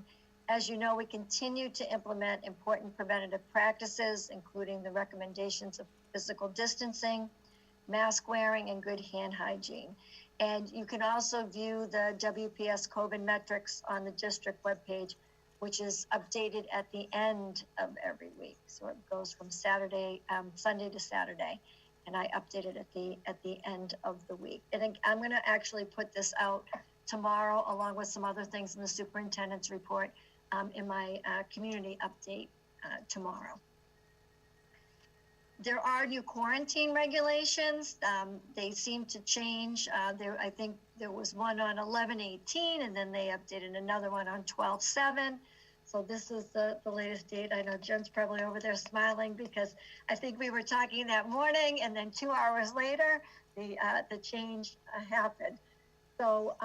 As you know, we continue to implement important preventative practices, including the recommendations of physical distancing, mask wearing, and good hand hygiene. And you can also view the WPS COVID metrics on the district webpage, which is updated at the end of every week. So it goes from Sunday to Saturday, and I update it at the end of the week. And I'm going to actually put this out tomorrow, along with some other things in the superintendent's report in my community update tomorrow. There are new quarantine regulations. They seem to change. I think there was one on 11/18, and then they updated another one on 12/7. So this is the latest date. I know Jen's probably over there smiling because I think we were talking that morning, and then 2 hours later, the change happened. So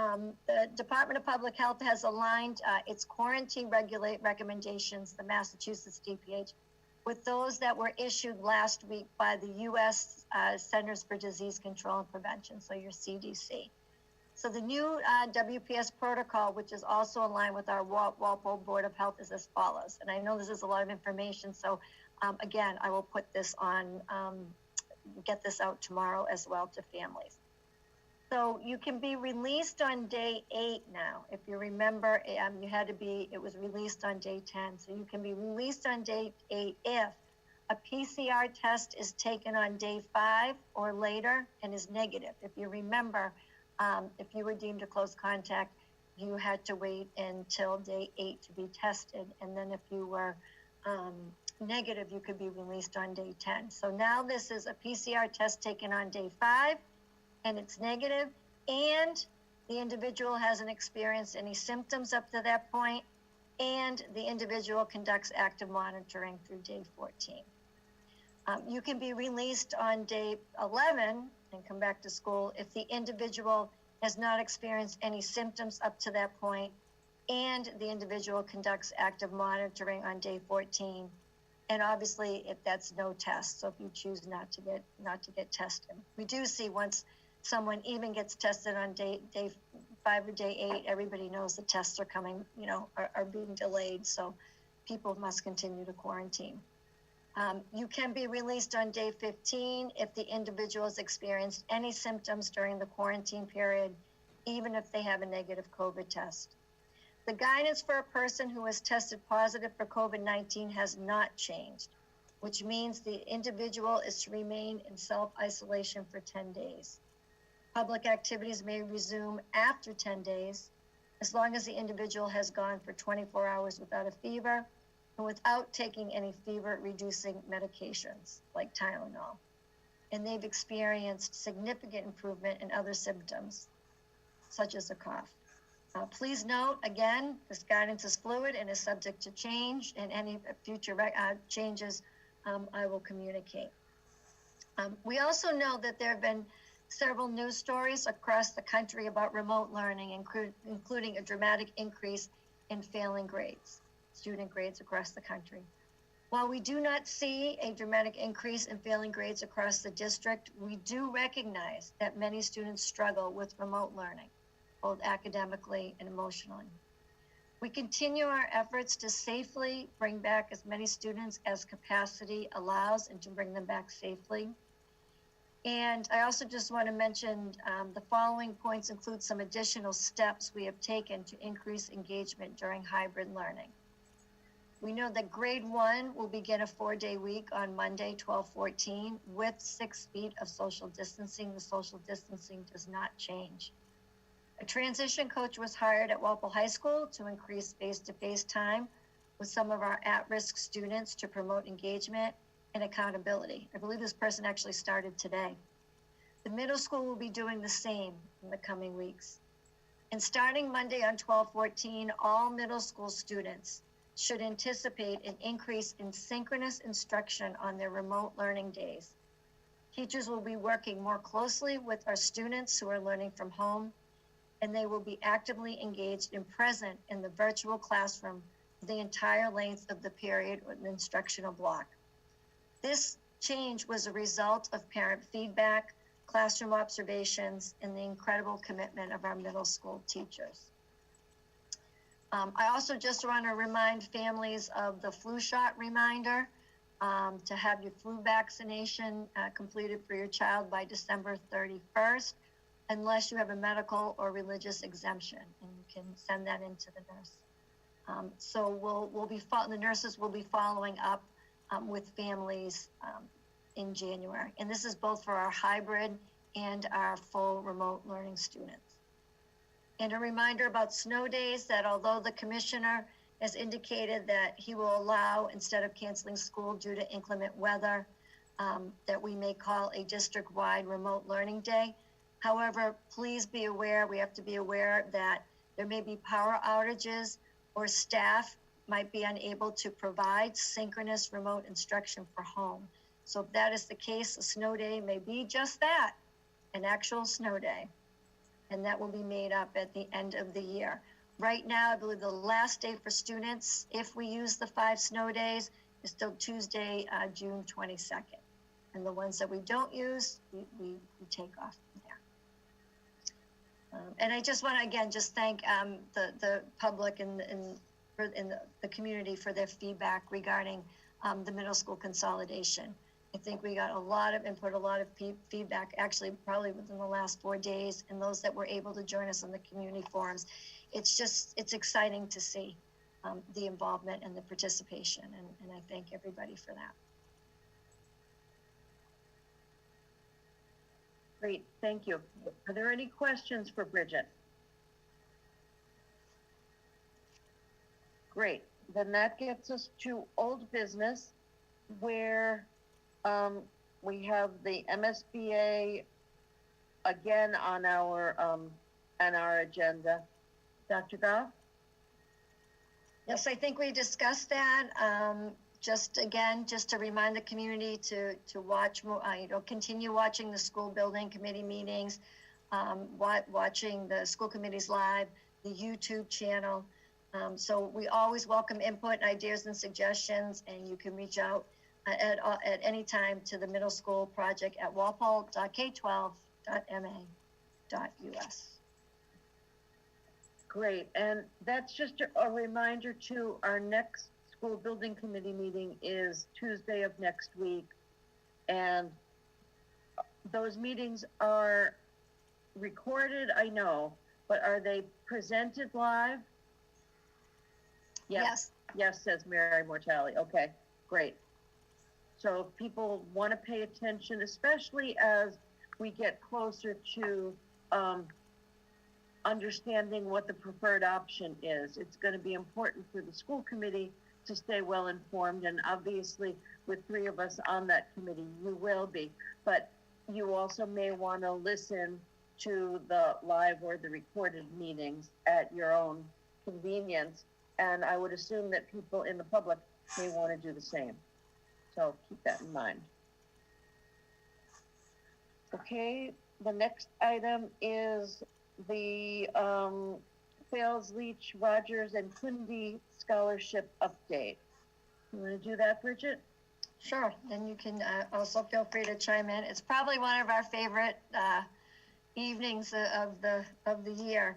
the Department of Public Health has aligned its quarantine recommendations, the Massachusetts DPH, with those that were issued last week by the U.S. Centers for Disease Control and Prevention, so your CDC. So the new WPS protocol, which is also aligned with our Walpole Board of Health, is as follows. And I know this is a lot of information, so again, I will put this on, get this out tomorrow as well to families. So you can be released on day 8 now. If you remember, it was released on day 10. So you can be released on day 8 if a PCR test is taken on day 5 or later and is negative. If you remember, if you were deemed a close contact, you had to wait until day 8 to be tested. And then if you were negative, you could be released on day 10. So now this is a PCR test taken on day 5, and it's negative, and the individual hasn't experienced any symptoms up to that point, and the individual conducts active monitoring through day 14. You can be released on day 11 and come back to school if the individual has not experienced any symptoms up to that point, and the individual conducts active monitoring on day 14. And obviously, if that's no test, so if you choose not to get tested, we do see once someone even gets tested on day 5 or day 8, everybody knows the tests are coming, are being delayed. So people must continue to quarantine. You can be released on day 15 if the individual has experienced any symptoms during the quarantine period, even if they have a negative COVID test. The guidance for a person who has tested positive for COVID-19 has not changed, which means the individual is to remain in self-isolation for 10 days. Public activities may resume after 10 days, as long as the individual has gone for 24 hours without a fever and without taking any fever-reducing medications like Tylenol. And they've experienced significant improvement in other symptoms, such as a cough. Please note, again, this guidance is fluid and is subject to change, and any future changes I will communicate. We also know that there have been several news stories across the country about remote learning, including a dramatic increase in failing grades, student grades across the country. While we do not see a dramatic increase in failing grades across the district, we do recognize that many students struggle with remote learning, both academically and emotionally. We continue our efforts to safely bring back as many students as capacity allows and to bring them back safely. And I also just want to mention the following points include some additional steps we have taken to increase engagement during hybrid learning. We know that grade 1 will begin a 4-day week on Monday, 12/14, with 6 feet of social distancing. The social distancing does not change. A transition coach was hired at Walpole High School to increase face-to-face time with some of our at-risk students to promote engagement and accountability. I believe this person actually started today. The middle school will be doing the same in the coming weeks. And starting Monday on 12/14, all middle school students should anticipate an increase in synchronous instruction on their remote learning days. Teachers will be working more closely with our students who are learning from home, and they will be actively engaged and present in the virtual classroom the entire length of the period or the instructional block. This change was a result of parent feedback, classroom observations, and the incredible commitment of our middle school teachers. I also just want to remind families of the flu shot reminder to have your flu vaccination completed for your child by December 31st, unless you have a medical or religious exemption, and you can send that in to the nurse. So the nurses will be following up with families in January. And this is both for our hybrid and our full remote learning students. And a reminder about snow days, that although the commissioner has indicated that he will allow, instead of canceling school due to inclement weather, that we may call a district-wide remote learning day. However, please be aware, we have to be aware that there may be power outages or staff might be unable to provide synchronous remote instruction for home. So if that is the case, a snow day may be just that, an actual snow day. And that will be made up at the end of the year. Right now, I believe the last day for students, if we use the 5 snow days, is still Tuesday, June 22nd. And the ones that we don't use, we take off from there. And I just want to, again, just thank the public and the community for their feedback regarding the middle school consolidation. I think we got a lot of input, a lot of feedback, actually probably within the last 4 days, and those that were able to join us on the community forums. It's exciting to see the involvement and the participation, and I thank everybody for that. Great, thank you. Are there any questions for Bridget? Great, then that gets us to old business, where we have the MSBA again on our agenda. Dr. Goff? Yes, I think we discussed that. Just to remind the community to watch, continue watching the school building committee meetings, watching the school committees live, the YouTube channel. So we always welcome input, ideas, and suggestions, and you can reach out at any time to the middle school project at walpole.k12.ma.us. Great, and that's just a reminder to our next school building committee meeting is Tuesday of next week. And those meetings are recorded, I know, but are they presented live? Yes. Yes, says Mary Mortali. Okay, great. So if people want to pay attention, especially as we get closer to understanding what the preferred option is, it's going to be important for the school committee to stay well informed. And obviously, with 3 of us on that committee, you will be. But you also may want to listen to the live or the recorded meetings at your own convenience. And I would assume that people in the public may want to do the same. So keep that in mind. Okay, the next item is the Fales, Leach, Rogers, and Kunde scholarship update. You want to do that, Bridget? Sure, and you can also feel free to chime in. It's probably one of our favorite evenings of the year.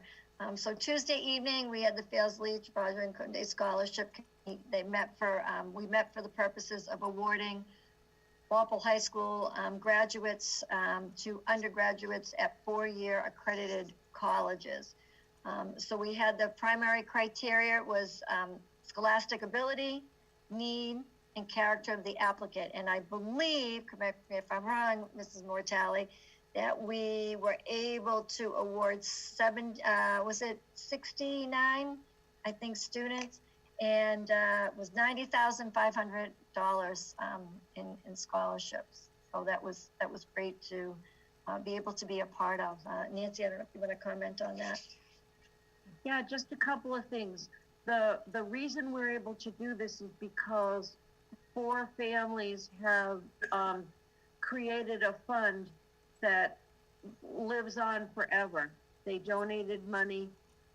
So Tuesday evening, we had the Fales, Leach, Rogers, and Kunde scholarship. We met for the purposes of awarding Walpole High School graduates to undergraduates at 4-year accredited colleges. So we had the primary criteria was scholastic ability, need, and character of the applicant. And I believe, correct me if I'm wrong, Mrs. Mortali, that we were able to award 69, I think, students, and was $90,500 in scholarships. So that was great to be able to be a part of. Nancy, I don't know if you want to comment on that. Yeah, just a couple of things. The reason we're able to do this is because 4 families have created a fund that lives on forever. They donated money,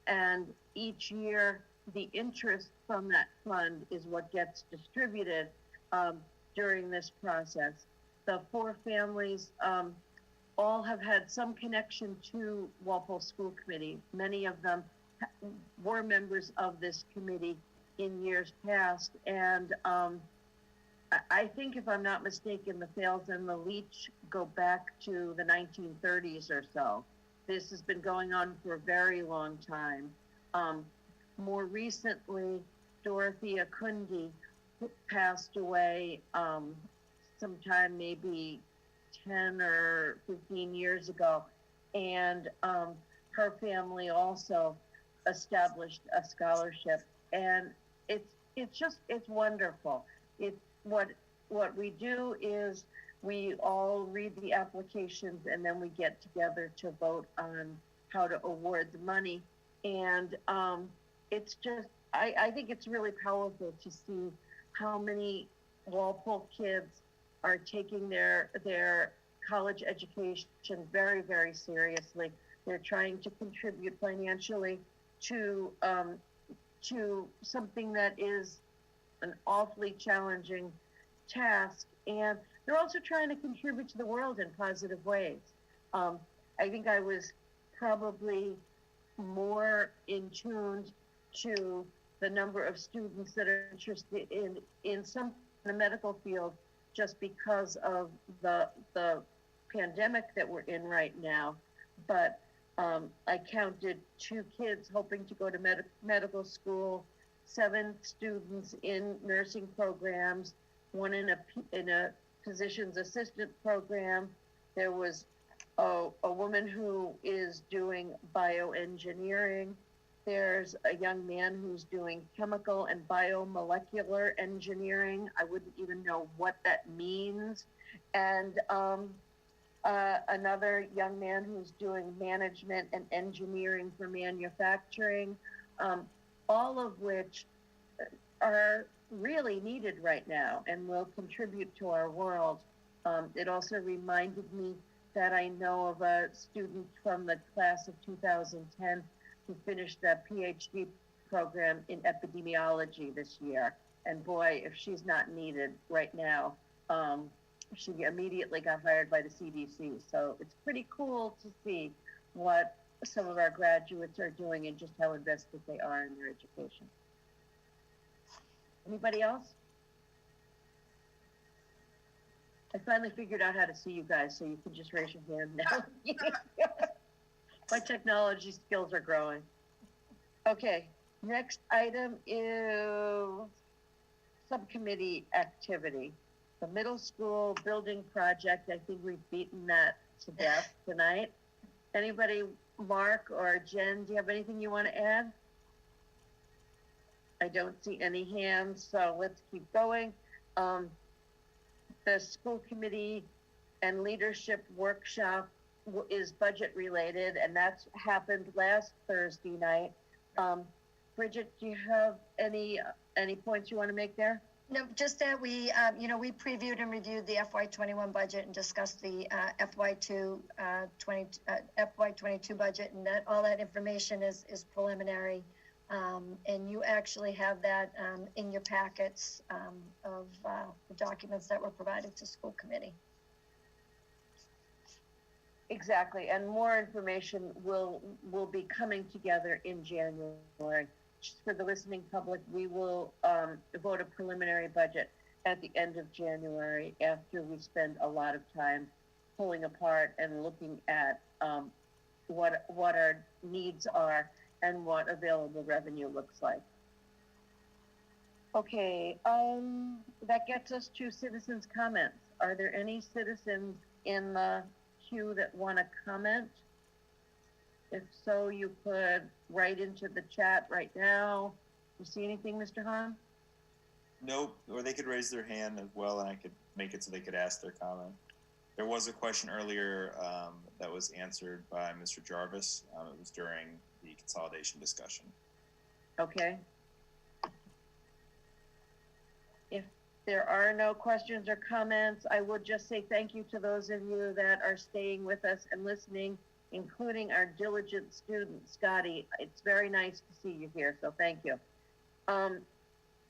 and each year the interest from that fund is what gets distributed during this process. The 4 families all have had some connection to Walpole School Committee. Many of them were members of this committee in years past, and I think, if I'm not mistaken, the Fales and the Leach go back to the 1930s or so. This has been going on for a very long time. More recently, Dorothea Kundi passed away sometime maybe 10 or 15 years ago, and her family also established a scholarship, and it's wonderful. It's what we do is we all read the applications, and then we get together to vote on how to award the money. And it's just, I think it's really powerful to see how many Walpole kids are taking their college education very, very seriously. They're trying to contribute financially to something that is an awfully challenging task, and they're also trying to contribute to the world in positive ways. I think I was probably more in tune to the number of students that are interested in the medical field just because of the pandemic that we're in right now. But I counted 2 kids hoping to go to medical school, 7 students in nursing programs, 1 in a physician's assistant program. There was a woman who is doing bioengineering. There's a young man who's doing chemical and biomolecular engineering. I wouldn't even know what that means. And another young man who's doing management and engineering for manufacturing, all of which are really needed right now and will contribute to our world. It also reminded me that I know of a student from the class of 2010 who finished a PhD program in epidemiology this year. And boy, if she's not needed right now, she immediately got hired by the CDC. So it's pretty cool to see what some of our graduates are doing and just how invested they are in their education. Anybody else? I finally figured out how to see you guys, so you can just raise your hand now. My technology skills are growing. Okay, next item is subcommittee activity. The middle school building project, I think we've beaten that to death tonight. Anybody, Mark or Jen, do you have anything you want to add? I don't see any hands, so let's keep going. The school committee and leadership workshop is budget related, and that's happened last Thursday night. Bridget, do you have any points you want to make there? No, just that we, we previewed and reviewed the FY21 budget and discussed the FY22 budget, and that all that information is preliminary. And you actually have that in your packets of the documents that were provided to school committee. Exactly, and more information will be coming together in January. Just for the listening public, we will vote a preliminary budget at the end of January after we spend a lot of time pulling apart and looking at what our needs are and what available revenue looks like. Okay, that gets us to citizens' comments. Are there any citizens in the queue that want to comment? If so, you could write into the chat right now. You see anything, Mr. Hahn? Nope, or they could raise their hand as well, and I could make it so they could ask their comment. There was a question earlier that was answered by Mr. Jarvis. It was during the consolidation discussion. Okay. If there are no questions or comments, I would just say thank you to those of you that are staying with us and listening, including our diligent student, Scotty. It's very nice to see you here, so thank you.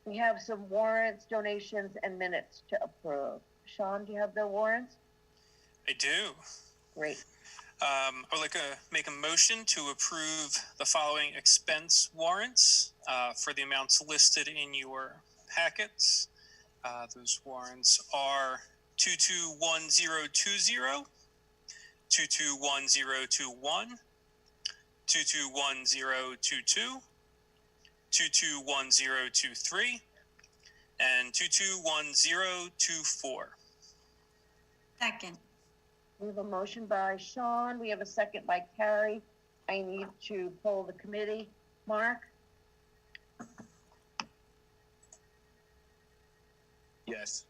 We have some warrants, donations, and minutes to approve. Sean, do you have the warrants? I do. Great. I would like to make a motion to approve the following expense warrants for the amounts listed in your packets. Those warrants are 221020, 221021, 221022, 221023, and 221024. Second. We have a motion by Sean. We have a second by Carrie. I need to poll the committee. Mark? Yes.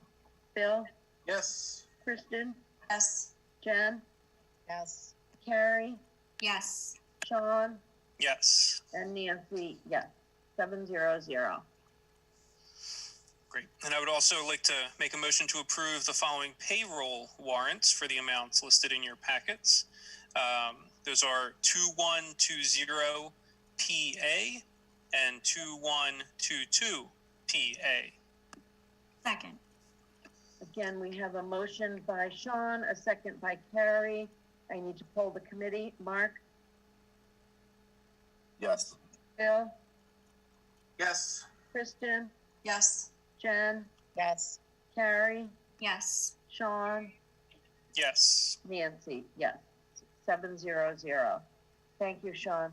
Bill? Yes. Kristen? Yes. Jen? Yes. Carrie? Yes. Sean? Yes. And Nancy, yes. 700. Great. And I would also like to make a motion to approve the following payroll warrants for the amounts listed in your packets. Those are 2120 PA and 2122 PA. Second. Again, we have a motion by Sean, a second by Carrie. I need to poll the committee. Mark? Yes. Bill? Yes. Kristen? Yes. Jen? Yes. Carrie? Yes. Sean? Yes. Nancy, yes. 700. Thank you, Sean.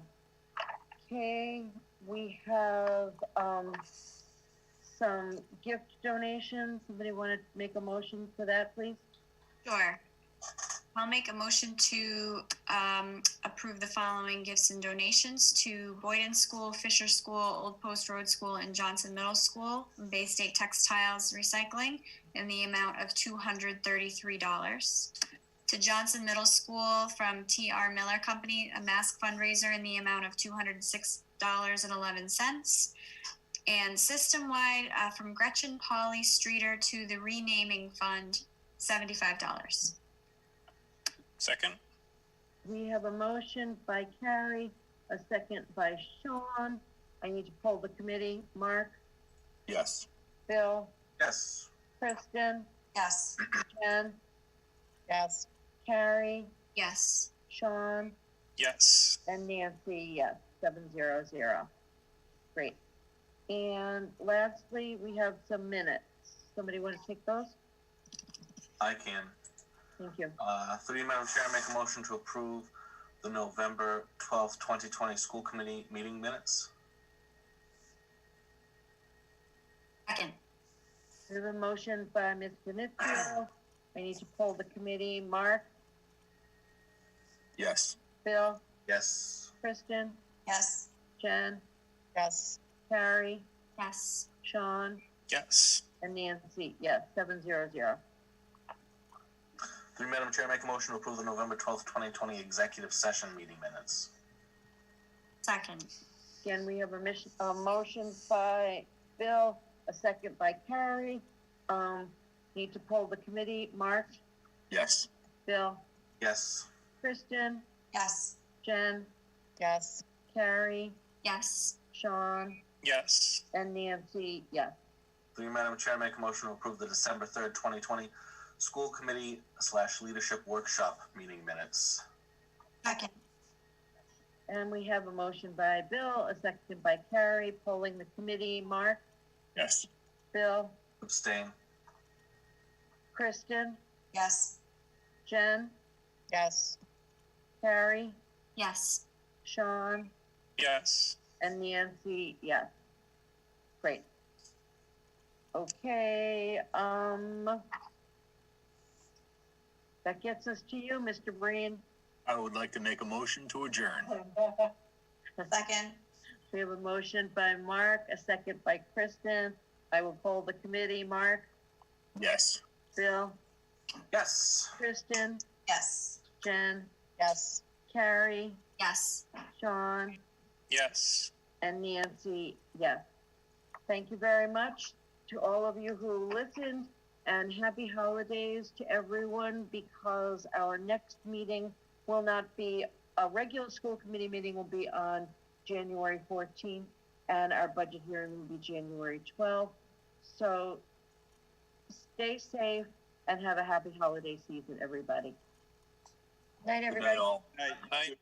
Okay, we have some gift donations. Somebody want to make a motion for that, please? Sure. I'll make a motion to approve the following gifts and donations to Boyden School, Fisher School, Old Post Road School, and Johnson Middle School, Bay State Textiles Recycling, in the amount of $233. To Johnson Middle School from T.R. Miller Company, a mask fundraiser in the amount of $206.11. And system-wide from Gretchen Polly Streeter to the Renaming Fund, $75. Second. We have a motion by Carrie, a second by Sean. I need to poll the committee. Mark? Yes. Bill? Yes. Kristen? Yes. Jen? Yes. Carrie? Yes. Sean? Yes. And Nancy, yes. 700. Great. And lastly, we have some minutes. Somebody want to take those? I can. Thank you. Through you, Madam Chair, I make a motion to approve the November 12th, 2020 school committee meeting minutes. Second. We have a motion by Mr. Nitfield. I need to poll the committee. Mark? Yes. Bill? Yes. Kristen? Yes. Jen? Yes. Carrie? Yes. Sean? Yes. And Nancy, yes. 700. Through you, Madam Chair, I make a motion to approve the November 12th, 2020 executive session meeting minutes. Second. Again, we have a motion by Bill, a second by Carrie. Need to poll the committee. Mark? Yes. Bill? Yes. Kristen? Yes. Jen? Yes. Carrie? Yes. Sean? Yes. And Nancy, yes. Through you, Madam Chair, I make a motion to approve the December 3rd, 2020 school committee / leadership workshop meeting minutes. Second. And we have a motion by Bill, a second by Carrie, polling the committee. Mark? Yes. Bill? Abstain. Kristen? Yes. Jen? Yes. Carrie? Yes. Sean? Yes. And Nancy, yes. Great. Okay, that gets us to you, Mr. Breen. I would like to make a motion to adjourn. Second. We have a motion by Mark, a second by Kristen. I will poll the committee. Mark? Yes. Bill? Yes. Kristen? Yes. Jen? Yes. Carrie? Yes. Sean? Yes. And Nancy, yes. Thank you very much to all of you who listened, and happy holidays to everyone, because our next meeting will not be a regular school committee meeting, will be on January 14th, and our budget hearing will be January 12th. So stay safe and have a happy holiday season, everybody. Night, everybody. Good night all. Night.